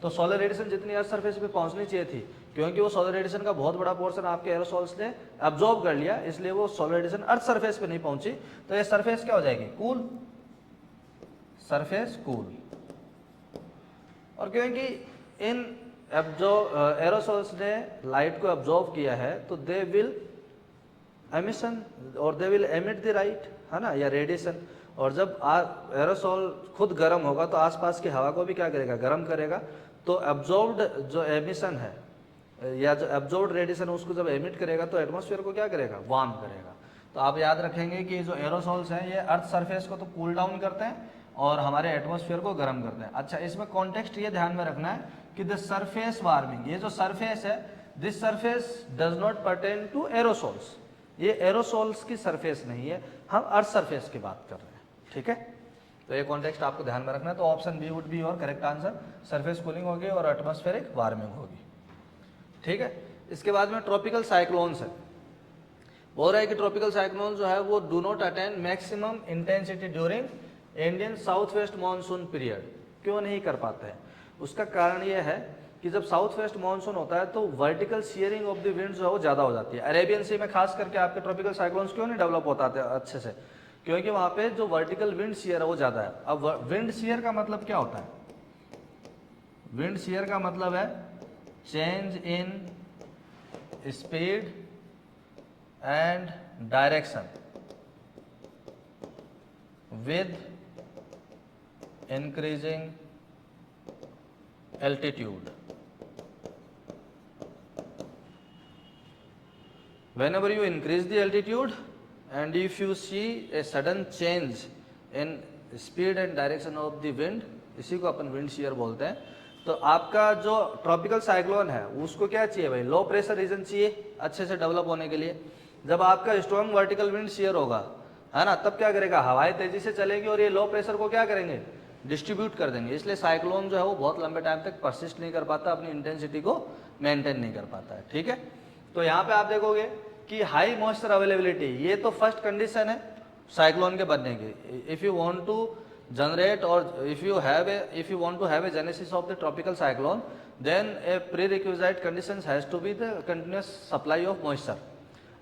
तो सोलर रेडिएशन जितनी अर्थ सरफेस पे पहुंचनी चाहिए थी, क्योंकि वो सोलर रेडिएशन का बहुत बड़ा पोर्शन आपके एरोसोल्स ने अब्जॉर्ब कर लिया, इसलिए वो सोलर रेडिएशन अर्थ सरफेस पे नहीं पहुंची। तो ये सरफेस क्या हो जाएगी, कूल, सरफेस कूल। और क्योंकि इन एरोसोल्स ने लाइट को अब्जॉर्ब किया है तो दे विल एमिशन और they will emit the light, है ना, या रेडिएशन। और जब एरोसोल खुद गर्म होगा तो आसपास की हवा को भी क्या करेगा, गर्म करेगा। तो एब्जॉर्ब्ड जो एमिशन है या जो एब्जॉर्ब्ड रेडिएशन उसको जब एमिट करेगा तो एटमॉस्फेयर को क्या करेगा, वार्म करेगा। तो आप याद रखेंगे कि जो एरोसोल्स हैं ये अर्थ सरफेस को तो कूल डाउन करते हैं और हमारे एटमॉस्फेयर को गर्म करते हैं। अच्छा, इसमें कॉन्टेक्स्ट ये ध्यान में रखना है कि द सरफेस वार्मिंग, ये जो सरफेस है, this surface does not pertain to aerosols, ये एरोसोल्स की सरफेस नहीं है, हम अर्थ सरफेस की बात कर रहे हैं, ठीक है। तो ये कॉन्टेक्स्ट आपको ध्यान में रखना है। तो ऑप्शन बी वुड बी और करेक्ट आंसर, सरफेस कूलिंग होगी और एटमॉस्फेरिक वार्मिंग होगी, ठीक है। इसके बाद में ट्रॉपिकल साइक्लोन्स है। बोल रहा है कि ट्रॉपिकल साइक्लोन जो है वो do not attain maximum intensity during Indian south west monsoon period. क्यों नहीं कर पाते हैं? उसका कारण यह है कि जब साउथ वेस्ट मानसून होता है तो vertical shearing of the wind जो है वो ज़्यादा हो जाती है। अरेबियन सी में खास करके आपके ट्रॉपिकल साइक्लोन्स क्यों नहीं डेवलप होता अच्छे से? क्योंकि वहाँ पे जो वर्टिकल विंड शियर है वो ज़्यादा है। अब विंड शियर का मतलब क्या होता है? विंड शियर का मतलब है change in speed and direction with increasing altitude. Whenever you increase the altitude and if you see a sudden change in speed and direction of the wind, इसी को अपन wind shear बोलते हैं, तो आपका जो ट्रॉपिकल साइक्लोन है उसको क्या चाहिए भाई? लो प्रेशर रीजन चाहिए अच्छे से डेवलप होने के लिए। जब आपका स्ट्रॉन्ग वर्टिकल विंड शेयर होगा, है ना, तब क्या करेगा? हवाएं तेजी से चलेगी और ये लो प्रेशर को क्या करेंगे? डिस्ट्रीब्यूट कर देंगे। इसलिए साइक्लोन जो है वो बहुत लंबे टाइम तक परसिस्ट नहीं कर पाता, अपनी इंटेंसिटी को मेंटेन नहीं कर पाता है। ठीक है, तो यहाँ पे आप देखोगे कि हाई मॉइस्चर अवेलेबिलिटी, ये तो फर्स्ट कंडीशन है साइक्लोन के बनने की। If you want to generate or if you want to have a genesis of the tropical cyclone, then a prerequisite condition has to be the continuous supply of moisture.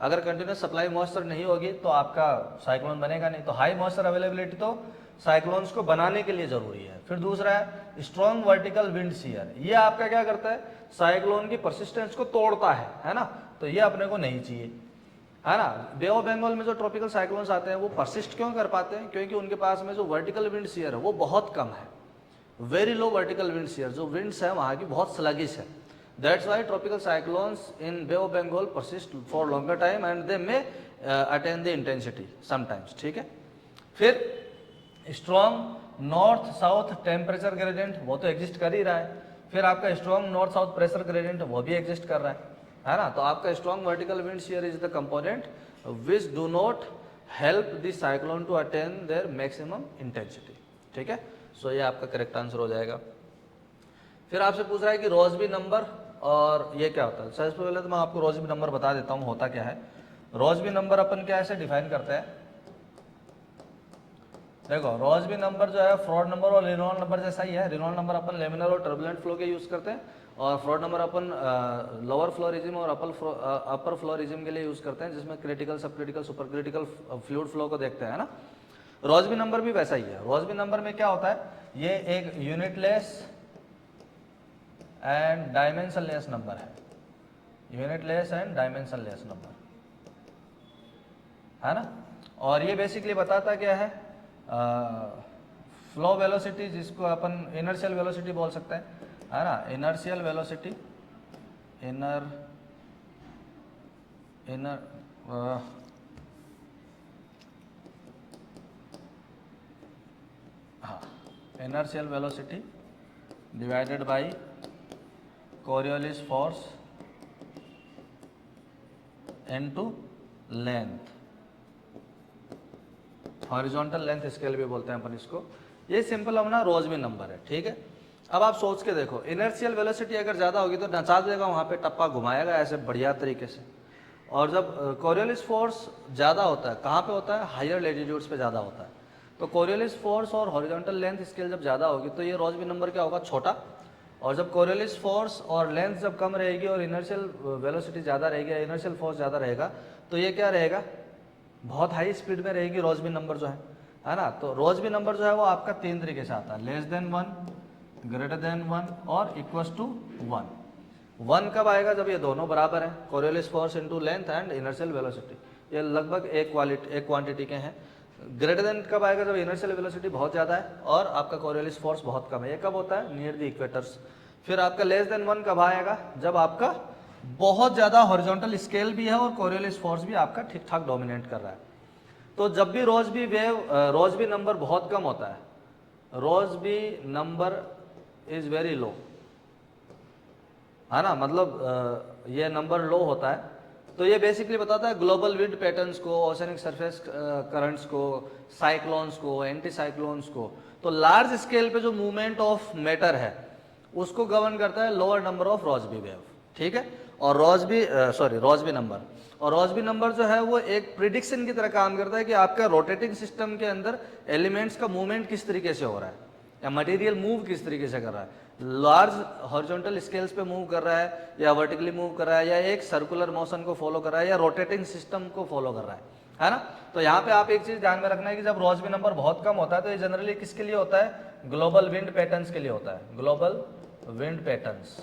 अगर continuous supply moisture नहीं होगी तो आपका cyclone बनेगा नहीं। तो high moisture availability तो cyclones को बनाने के लिए जरूरी है। फिर दूसरा है स्ट्रॉन्ग वर्टिकल विंड शियर। ये आपका क्या करता है? साइक्लोन की परसिस्टेंस को तोड़ता है ना, तो ये अपने को नहीं चाहिए, है ना। बे ऑफ बंगाल में जो ट्रॉपिकल साइक्लोन्स आते हैं वो परसिस्ट क्यों कर पाते हैं? क्योंकि उनके पास में जो वर्टिकल विंड शियर है वो बहुत कम है, very low vertical wind shear. जो विंड्स है वहाँ की बहुत स्लगिश है। That's why tropical cyclones in Bay of Bengal persist for longer time and they may attain the intensity sometimes। ठीक है, फिर strong north south temperature gradient, वो तो एग्जिस्ट कर ही रहा है। फिर आपका strong north south pressure gradient, वो भी एग्जिस्ट कर रहा है ना। तो आपका strong vertical wind shear is the component which do not help the cyclone to attain their maximum intensity. ठीक है, सो ये आपका करेक्ट आंसर हो जाएगा। फिर आपसे पूछ रहा है कि रोजबी नंबर और ये क्या होता है। सबसे पहले तो मैं आपको रोजबी नंबर बता देता हूँ होता क्या है। रोजबी नंबर अपन क्या ऐसे डिफाइन करते हैं, देखो रोजबी नंबर जो है फ्रॉड नंबर और रेनॉल्ड नंबर जैसा ही है। रेनॉल्ड नंबर अपन लेमिनर और टर्बुलेंट फ्लो के यूज करते हैं और फ्रॉड नंबर अपन लोअर फ्लो रिजिम और अपर फ्लो रिजिम के लिए यूज करते हैं, जिसमें क्रिटिकल सब critical super critical fluid flow को देखते हैं ना। रोजबी नंबर भी वैसा ही है। रोजबी नंबर में क्या होता है, ये एक यूनिटलेस एंड डायमेंशनलेस नंबर है। यूनिटलेस एंड डायमेंशनलेस नंबर, है ना। और ये बेसिकली बताता क्या है, फ्लो वेलोसिटी, जिसको अपन इनर्शियल वेलोसिटी बोल सकते हैं, है ना। Inertial velocity, inertial velocity divided by Coriolis force into length, horizontal length scale भी बोलते हैं अपन इसको। ये सिंपल अपना रोजबी नंबर है। ठीक है, अब आप सोच के देखो, इनर्शियल वेलोसिटी अगर ज़्यादा होगी तो नचा देगा, वहाँ पे टप्पा घुमाएगा ऐसे बढ़िया तरीके से। और जब कोरियोलिस फोर्स ज़्यादा होता है, कहाँ पे होता है? हायर लेटीट्यूड्स पे ज़्यादा होता है। तो कोरियोलिस फोर्स और हॉरिजॉन्टल लेंथ स्केल जब ज़्यादा होगी तो ये रोजबी नंबर क्या होगा? छोटा। और जब कोरियोलिस फोर्स और लेंथ जब कम रहेगी और इनर्शियल वेलोसिटी ज़्यादा रहेगी, इनर्शियल फोर्स ज़्यादा रहेगा, तो ये क्या रहेगा? बहुत हाई स्पीड में रहेगी रोजबी नंबर जो है ना। तो रोजबी नंबर जो है वो आपका 3 तरीके से आता है, लेस देन 1, ग्रेटर देन 1 और इक्वल्स टू 1। 1 कब आएगा? जब ये दोनों बराबर हैं, Coriolis force into length and inertial velocity, ये लगभग एक क्वांटिटी के हैं। ग्रेटर देन कब आएगा? जब इनर्शियल वेलोसिटी बहुत ज़्यादा है और आपका कोरियोलिस फोर्स बहुत कम है। ये कब होता है? Near the equators. फिर आपका लेस देन 1 कब आएगा? जब आपका बहुत ज़्यादा हॉरिजॉन्टल स्केल भी है और कोरियोलिस फोर्स भी आपका ठीक ठाक डोमिनेट कर रहा है। तो जब भी रोजबी नंबर बहुत कम होता है, रोजबी नंबर इज वेरी लो, है ना, मतलब ये नंबर लो होता है, तो ये बेसिकली बताता है ग्लोबल विंड पैटर्न्स को, ओशनिक सरफेस करंट्स को, साइक्लोन्स को, एंटी साइक्लोन्स को। तो लार्ज स्केल पे जो मूवमेंट ऑफ मैटर है उसको गवर्न करता है लोअर नंबर ऑफ रोजबी वेव। ठीक है, और रॉसबी नंबर, और रॉसबी नंबर जो है वो एक प्रिडिक्शन की तरह काम करता है कि आपका रोटेटिंग सिस्टम के अंदर एलिमेंट्स का मूवमेंट किस तरीके से हो रहा है या मटेरियल मूव किस तरीके से कर रहा है, लार्ज हॉरिजॉन्टल स्केल्स पे मूव कर रहा है या वर्टिकली मूव कर रहा है या एक सर्कुलर मोशन को फॉलो कर रहा है या रोटेटिंग सिस्टम को फॉलो कर रहा है ना। तो यहाँ पे आप एक चीज ध्यान में रखना है कि जब रॉसबी नंबर बहुत कम होता है तो ये जनरली किसके लिए होता है, ग्लोबल विंड पैटर्न्स के लिए होता है, ग्लोबल विंड पैटर्न्स।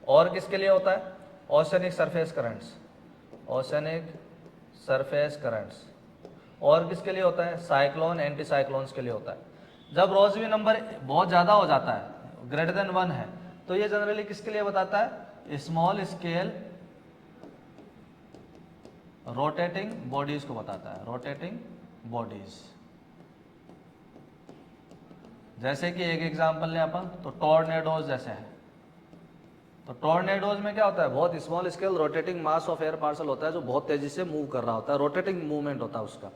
और किसके लिए होता है, oceanic surface currents, oceanic surface currents. और किसके लिए होता है, साइक्लोन एंटी साइक्लोन्स के लिए होता है। जब रॉसबी नंबर बहुत ज्यादा हो जाता है, ग्रेटर देन 1 है, तो ये जनरली किसके लिए बताता है, स्मॉल स्केल रोटेटिंग बॉडीज को बताता है, रोटेटिंग बॉडीज। जैसे कि एक एग्जांपल लें अपन तो टॉर्नेडोज जैसे है, तो टॉर्नेडोज में क्या होता है, बहुत small scale rotating mass of air parcel होता है जो बहुत तेजी से मूव कर रहा होता है, रोटेटिंग मूवमेंट होता है उसका।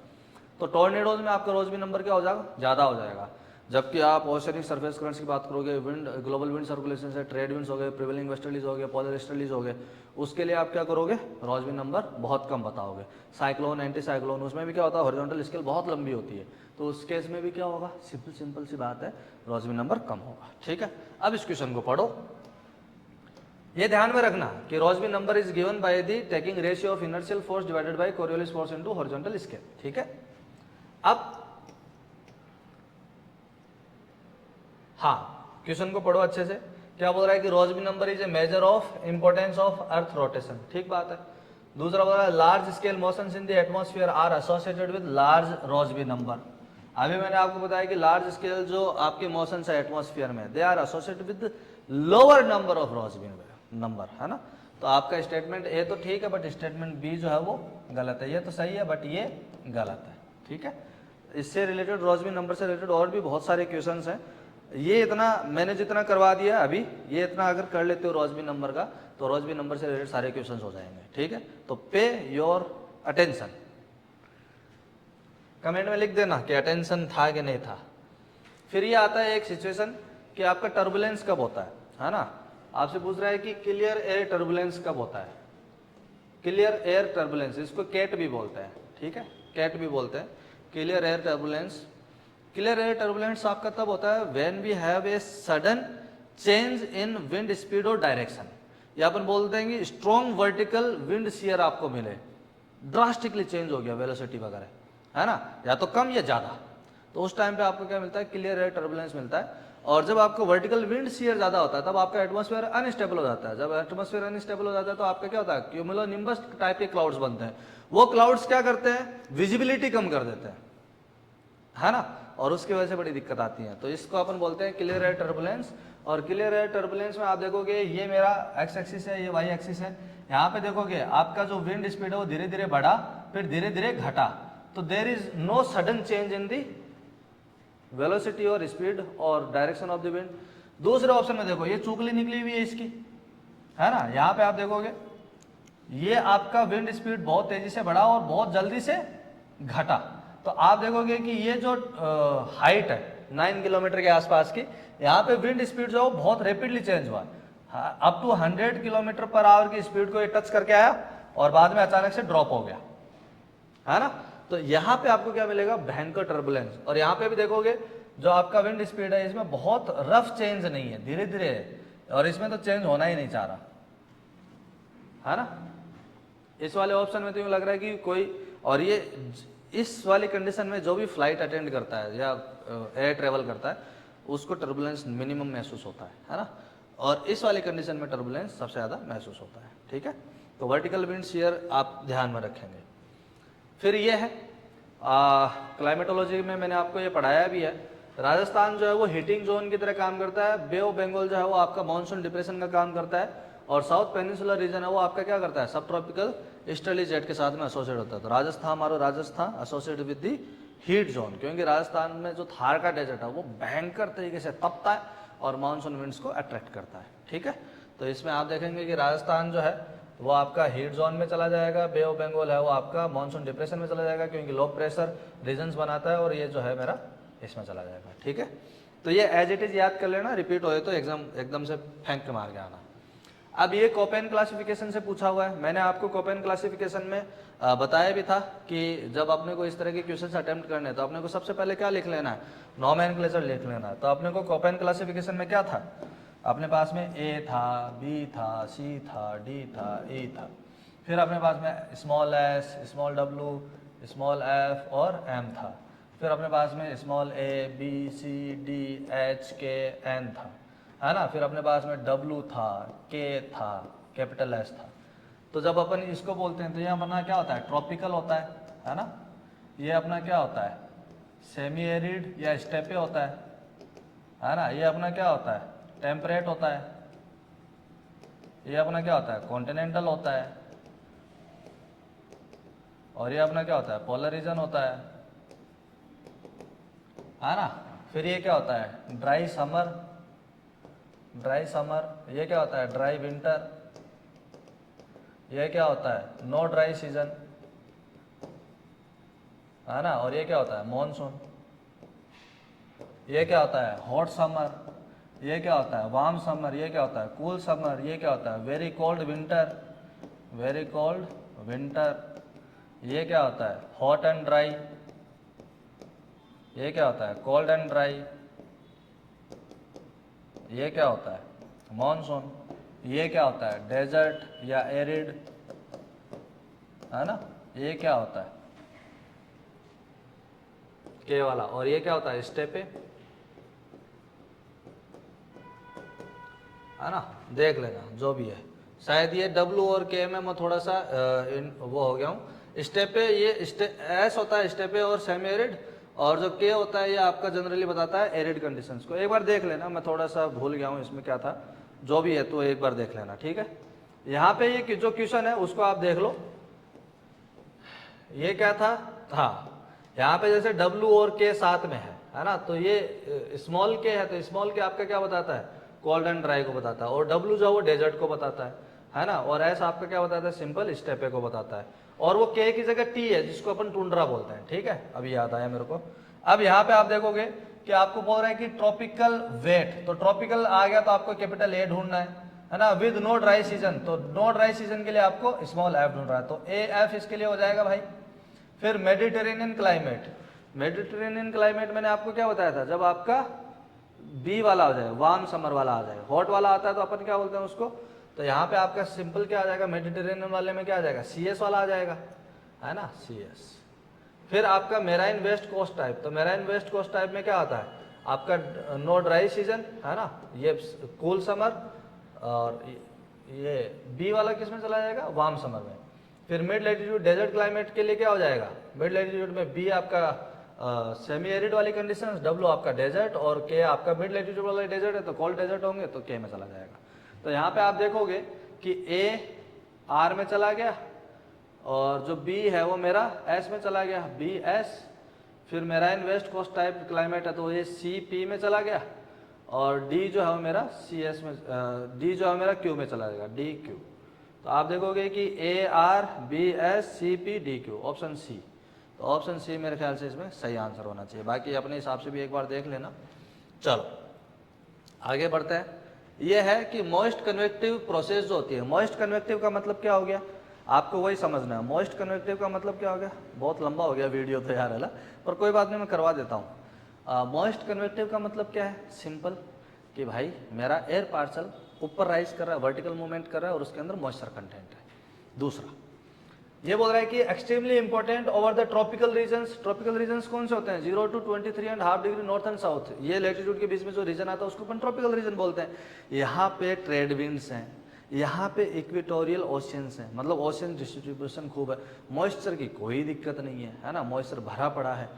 तो टॉर्नेडोज में आपका रॉसबी नंबर क्या हो जाएगा, ज्यादा हो जाएगा। जबकि आप ओशनिक सरफेस करंट्स की बात करोगे, विंड ग्लोबल विंड सर्कुलेशन से ट्रेड विंड्स हो गए, प्रिवेलिंग वेस्टर्लीज हो गए, पोलर ईस्टर्लीज हो गए, उसके लिए आप क्या करोगे, रॉसबी नंबर बहुत कम बताओगे। साइक्लोन एंटी साइक्लोन उसमें भी क्या होता है, हॉरिजॉन्टल स्केल बहुत लंबी होती है, तो उस केस में भी क्या होगा, सिंपल सी बात है, रॉसबी नंबर कम होगा। ठीक है, अब इस क्वेश्चन को पढ़ो। ये ध्यान में रखना कि Rossby number is given by the taking ratio of inertial force divided by Coriolis force into horizontal scale. ठीक है, अब हाँ क्वेश्चन को पढ़ो अच्छे से। क्या बोल रहा है कि Rossby number is a measure of importance of earth rotation, ठीक बात है। दूसरा बोल रहा है large scale motions in the atmosphere are associated with large Rossby number. अभी मैंने आपको बताया कि लार्ज स्केल जो आपके मोशंस है एटमॉस्फेयर में, they are associated with lower number of Rossby number, है ना। तो आपका स्टेटमेंट ए तो ठीक है, बट स्टेटमेंट बी जो है वो गलत है। ये तो सही है बट ये गलत है। ठीक है, इससे रिलेटेड रॉसबी नंबर से रिलेटेड और भी बहुत सारे क्वेश्चंस हैं। ये इतना मैंने जितना करवा दिया अभी, ये इतना अगर कर लेते हो रॉसबी नंबर का, तो रॉसबी नंबर से रिलेटेड सारे क्वेश्चंस हो जाएंगे। ठीक है, तो पे योर अटेंशन, कमेंट में लिख देना कि अटेंशन था कि नहीं था। फिर ये आता है एक सिचुएशन कि आपका टर्बुलेंस कब होता है ना। आपसे पूछ रहा है कि क्लियर एयर टर्बुलेंस कब होता है, क्लियर एयर टर्बुलेंस, इसको कैट भी बोलते हैं। ठीक है, कैट भी बोलते हैं, clear air turbulence. Clear air turbulence आपका तब होता है when we have a sudden change in wind speed और डायरेक्शन, या अपन बोलते हैं कि स्ट्रॉन्ग वर्टिकल विंड शियर आपको मिले, ड्रास्टिकली चेंज हो गया वेलोसिटी वगैरह, है ना, या तो कम या ज्यादा, तो उस टाइम पे आपको क्या मिलता है, क्लियर एयर टर्बुलेंस मिलता है। और जब आपको वर्टिकल विंड शियर ज्यादा होता है तब आपका एटमॉस्फेयर अनस्टेबल हो जाता है। जब एटमॉस्फेयर अनस्टेबल हो जाता है तो आपका क्या होता है, क्यूमुलोनिम्बस टाइप के क्लाउड्स बनते हैं। वो क्लाउड्स क्या करते हैं, विजिबिलिटी कम कर देते हैं, है ना, और उसकी वजह से बड़ी दिक्कत आती है। तो इसको अपन बोलते हैं क्लियर एयर टर्बुलेंस। और क्लियर एयर टर्बुलेंस में आप देखोगे ये मेरा एक्स एक्सिस है, ये वाई एक्सिस है। यहाँ पे देखोगे आपका जो विंड स्पीड है वो धीरे धीरे बढ़ा फिर धीरे धीरे घटा, तो there is no sudden change in the velocity और स्पीड और डायरेक्शन ऑफ द विंड। दूसरे ऑप्शन में देखो ये चुगली निकली हुई है इसकी, है ना। यहाँ पे आप देखोगे ये आपका विंड स्पीड बहुत तेजी से बढ़ा और बहुत जल्दी से घटा, तो आप देखोगे कि ये जो हाइट है 9 किलोमीटर के आसपास की, यहाँ पे विंड स्पीड जो है बहुत रैपिडली चेंज हुआ, up to 100 kilometre per hour की स्पीड को ये टच करके आया और बाद में अचानक से ड्रॉप हो गया, है ना। तो यहाँ पे आपको क्या मिलेगा, भयंकर टर्बुलेंस। और यहाँ पे भी देखोगे जो आपका विंड स्पीड है इसमें बहुत रफ चेंज नहीं है, धीरे धीरे है, और इसमें तो चेंज होना ही नहीं चाह रहा, है ना। इस वाले ऑप्शन में तो यूं लग रहा है कि कोई, और ये इस वाली कंडीशन में जो भी फ्लाइट अटेंड करता है या एयर ट्रेवल करता है उसको टर्बुलेंस मिनिमम महसूस होता है ना। और इस वाली कंडीशन में टर्बुलेंस सबसे ज़्यादा महसूस होता है। ठीक है, तो वर्टिकल विंड शियर आप ध्यान में रखेंगे। फिर ये है क्लाइमेटोलॉजी में मैंने आपको ये पढ़ाया भी है, राजस्थान जो है वो हीटिंग जोन की तरह काम करता है, बे ऑफ बंगाल जो है वो आपका मानसून डिप्रेशन का काम करता है, और साउथ पेनिनसुलर रीजन है वो आपका क्या करता है, सब ट्रॉपिकल ईस्टर्ली जेट के साथ में एसोसिएट होता है। तो राजस्थान, हमारा Rajasthan associate with the heat zone, क्योंकि राजस्थान में जो थार का डेजर्ट है वो भयंकर तरीके से तपता है और मानसून विंड्स को अट्रैक्ट करता है। ठीक है, तो इसमें आप देखेंगे कि राजस्थान जो है वो आपका हीट जोन में चला जाएगा, बे ऑफ बंगाल है वो आपका मानसून डिप्रेशन में चला जाएगा क्योंकि लो प्रेशर रीजन्स बनाता है, और ये जो है मेरा इसमें चला जाएगा। ठीक है, तो ये एज इट इज याद कर लेना, रिपीट होए तो एग्जाम एकदम से फेंक के मार के आना। अब ये कोपेन क्लासिफिकेशन से पूछा हुआ है। मैंने आपको कोपेन क्लासिफिकेशन में बताया भी था कि जब अपने को इस तरह के क्वेश्चन अटेम्प्ट करने हैं तो अपने को सबसे पहले क्या लिख लेना है, नोमेनक्लेचर लिख लेना है। तो अपने को कोपेन क्लासिफिकेशन में क्या था, अपने पास में ए था, बी था, सी था, डी था, ई था, फिर अपने पास में small S, small W, small F और एम था, फिर अपने पास में स्मॉल ए, बी, सी, डी, एच, के, एन था, है ना, फिर अपने पास में डब्लू था, के था, कैपिटल एस था। तो जब अपन इसको बोलते हैं तो ये अपना क्या होता है, ट्रॉपिकल होता है ना, ये अपना क्या होता है, सेमी एरिड या स्टेपे होता है ना, ये अपना क्या होता है, टेम्परेट होता है, ये अपना क्या होता है, कॉन्टिनेंटल होता है, और ये अपना क्या होता है, पोलर रीजन होता है ना। फिर ये क्या होता है, ड्राई समर, ड्राई समर, ये क्या होता है, ड्राई विंटर, ये क्या होता है, नो ड्राई सीजन, है ना, और ये क्या होता है, मॉनसून, ये क्या होता है, हॉट समर, ये क्या होता है, वार्म समर, ये क्या होता है, कूल समर, ये क्या होता है, very cold winter, very cold winter, ये क्या होता है, हॉट एंड ड्राई, ये क्या होता है, कोल्ड एंड ड्राई, ये क्या होता है, मॉनसून, ये क्या होता है, डेजर्ट या एरिड, है ना, ये क्या होता है, के वाला, और ये क्या होता है, स्टेपे, है ना। देख लेना जो भी है, शायद ये डब्लू और के में मैं थोड़ा सा वो हो गया हूँ। स्टेपे ये एस होता है स्टेपे और सेमी एरिड, और जो के होता है ये आपका जनरली बताता है एरिड कंडीशंस को। एक बार देख लेना, मैं थोड़ा सा भूल गया हूँ इसमें क्या था, जो भी है तो एक बार देख लेना, ठीक है। यहाँ पे ये जो क्वेश्चन है उसको आप देख लो, ये क्या था, हाँ यहाँ पे जैसे डब्लू और के साथ में है ना, तो ये स्मॉल के है, तो स्मॉल के आपका क्या बताता है, कोल्ड एंड ड्राई को बताता है, और डब्लू जो है वो डेजर्ट को बताता है ना, और एस आपका क्या बताता है, सिंपल स्टेपे को बताता है, और वो के की जगह टी है जिसको अपन टुंड्रा बोलते हैं, ठीक है, अभी याद आया मेरे को। अब यहाँ पे आप देखोगे कि आपको बोल रहा है कि ट्रॉपिकल वेट, तो ट्रॉपिकल आ गया तो आपको कैपिटल ए ढूंढना है ना, विद नो ड्राई सीजन, तो नो ड्राई सीजन के लिए आपको स्मॉल एफ ढूंढ रहा है, तो ए एफ इसके लिए हो जाएगा भाई। फिर मेडिटेरेनियन क्लाइमेट, मेडिटेरेनियन क्लाइमेट मैंने आपको क्या बताया था, जब आपका बी वाला हो जाए, वार्म समर वाला आ जाए, हॉट वाला आता है तो अपन क्या बोलते हैं उसको, तो यहाँ पे आपका सिंपल क्या आ जाएगा, मेडिटेरेनियन वाले में क्या आ जाएगा, सी एस वाला आ जाएगा, है ना, सी एस। फिर आपका मेराइन वेस्ट कोस्ट टाइप, तो मेराइन वेस्ट कोस्ट टाइप में क्या आता है आपका, नो ड्राई सीजन, है ना, ये कूल समर, और ये बी वाला किस में चला जाएगा, वार्म समर में। फिर मिड लैटिट्यूड डेजर्ट क्लाइमेट के लिए क्या हो जाएगा, मिड लैटिट्यूड में बी आपका सेमी एरिड वाली कंडीशंस, डब्ल्यू आपका डेजर्ट, और के आपका मिड लैटिट्यूड वाला डेजर्ट है तो कोल्ड डेजर्ट होंगे, तो के में चला जाएगा। तो यहाँ पे आप देखोगे कि ए आर में चला गया, और जो बी है वो मेरा एस में चला गया, बी एस। फिर marine west coast type climate है तो ये सी पी में चला गया, और डी जो है वो मेरा सी एस में, डी जो है मेरा क्यू में चला जाएगा, डी क्यू। तो आप देखोगे कि A R B S C P D Q, option C. तो ऑप्शन सी मेरे ख्याल से इसमें सही आंसर होना चाहिए, बाकी अपने हिसाब से भी एक बार देख लेना। चलो आगे बढ़ते हैं। यह है कि मॉइस्ट कन्वेक्टिव प्रोसेस जो होती है, मॉइस्ट कन्वेक्टिव का मतलब क्या हो गया, आपको वही समझना है। मॉइस्ट कन्वेक्टिव का मतलब क्या हो गया, बहुत लंबा हो गया वीडियो तो यार, है पर कोई बात नहीं, मैं करवा देता हूँ। मॉइस्ट कन्वेक्टिव का मतलब क्या है, सिंपल कि भाई मेरा एयर पार्सल ऊपर राइज कर रहा है, वर्टिकल मूवमेंट कर रहा है, और उसके अंदर मॉइस्चर कंटेंट है। दूसरा ये बोल रहा है कि extremely important over the tropical regions. Tropical regions कौन से होते हैं, 0 to 23.5 degree north and south, ये लैटिट्यूड के बीच में जो रीजन आता है उसको अपन ट्रॉपिकल रीजन बोलते हैं। यहाँ पे ट्रेड विंड्स हैं, यहाँ पे इक्वेटोरियल ओशियंस हैं, मतलब ओशियन डिस्ट्रीब्यूशन खूब है, मॉइस्चर की कोई दिक्कत नहीं है ना, मॉइस्चर भरा पड़ा है।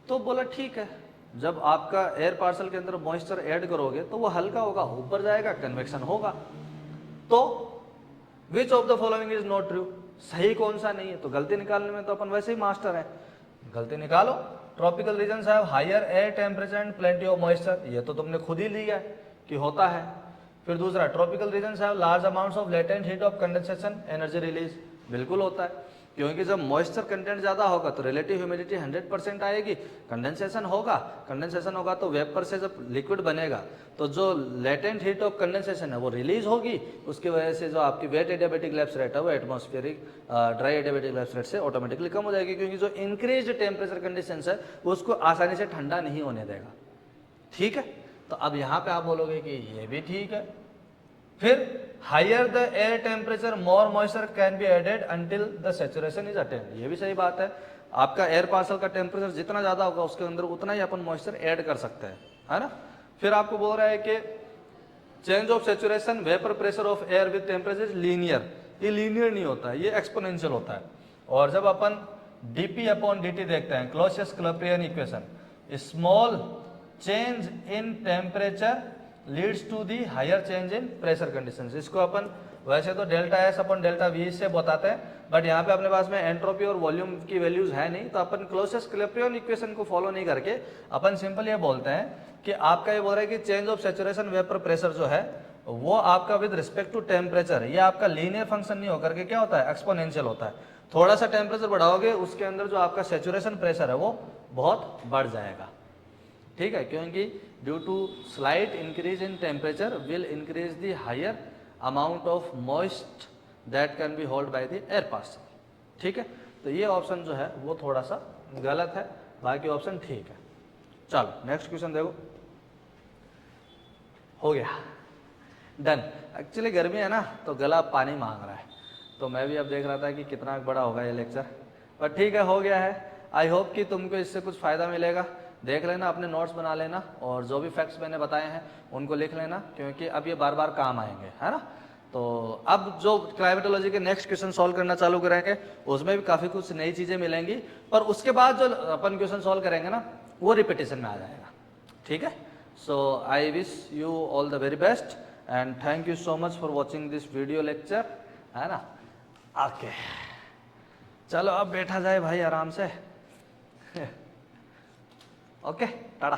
तो बोला ठीक है, जब आपका एयर पार्सल के अंदर मॉइस्चर ऐड करोगे तो वो हल्का होगा, ऊपर जाएगा, कन्वेक्शन होगा। तो which of the following is not true, सही कौन सा नहीं है, तो गलती निकालने में तो अपन वैसे ही मास्टर हैं, गलती निकालो। Tropical regions have higher air temperature and plenty of moisture, ये तो तुमने खुद ही लिया है कि होता है। फिर दूसरा, tropical regions have large amounts of latent heat of condensation energy release, बिल्कुल होता है। क्योंकि जब मॉइस्चर कंटेंट ज़्यादा होगा तो रिलेटिव ह्यूमिडिटी 100% आएगी, कंडेंसेशन होगा तो वेपर से जब लिक्विड बनेगा तो जो लेटेंट हीट ऑफ कंडेंसेशन है वो रिलीज होगी, उसकी वजह से जो आपकी वेट एडियाबैटिक लैप्स रेट है वो atmospheric dry adiabatic lapse rate से ऑटोमेटिकली कम हो जाएगी, क्योंकि जो इंक्रीज टेम्परेचर कंडीशन है वो उसको आसानी से ठंडा नहीं होने देगा। ठीक है, तो अब यहाँ पे आप बोलोगे कि ये भी ठीक है। फिर higher the air temperature more moisture can be added until the saturation is attained, ये भी सही बात है। आपका एयर पार्सल का टेम्परेचर जितना ज्यादा होगा उसके अंदर उतना ही अपन मॉइस्चर ऐड कर सकते हैं, है ना। फिर आपको बोल रहा है कि change of saturation vapour pressure of air with temperature linear, ये लीनियर नहीं होता है, ये एक्सपोनेंशियल होता है। और जब अपन dp अपॉन dt देखते हैं, Clausius Clapeyron equation, small change in temperature leads to the higher change in pressure conditions. इसको अपन वैसे तो delta S upon delta V से बताते हैं, बट यहाँ पे अपने पास में एंट्रोपी और वॉल्यूम की वैल्यूज है नहीं, तो अपन क्लॉसियस-क्लैपेरियन इक्वेशन को फॉलो नहीं करके अपन सिंपल ये बोलते हैं कि आपका ये बोल रहा है कि change of saturation vapour pressure जो है वो आपका विद रिस्पेक्ट टू टेम्परेचर, ये आपका लीनियर फंक्शन नहीं होकर के क्या होता है, एक्सपोनेंशियल होता है। थोड़ा सा टेम्परेचर बढ़ाओगे उसके अंदर जो आपका सैचुरेशन प्रेशर है वो बहुत बढ़ जाएगा। ठीक है, क्योंकि due to slight increase in temperature will increase the higher amount of moist that can be hold by the air parcel. ठीक है, तो ये ऑप्शन जो है वो थोड़ा सा गलत है, बाकी ऑप्शन ठीक है। चलो नेक्स्ट क्वेश्चन देखो, हो गया डन। एक्चुअली गर्मी है ना तो गला पानी मांग रहा है, तो मैं भी अब देख रहा था कि कितना बड़ा होगा ये लेक्चर, पर ठीक है हो गया है। आई होप कि तुमको इससे कुछ फ़ायदा मिलेगा। देख लेना, अपने नोट्स बना लेना और जो भी फैक्ट्स मैंने बताए हैं उनको लिख लेना, क्योंकि अब ये बार बार काम आएंगे, है ना। तो अब जो क्लाइमेटोलॉजी के नेक्स्ट क्वेश्चन सॉल्व करना चालू करेंगे उसमें भी काफ़ी कुछ नई चीज़ें मिलेंगी, पर उसके बाद जो अपन क्वेश्चन सॉल्व करेंगे ना वो रिपीटेशन में आ जाएगा। ठीक है, so I wish you all the very best and thank you so much for watching this video lecture, है ना। ओके चलो अब बैठा जाए भाई आराम से। ओके टाटा।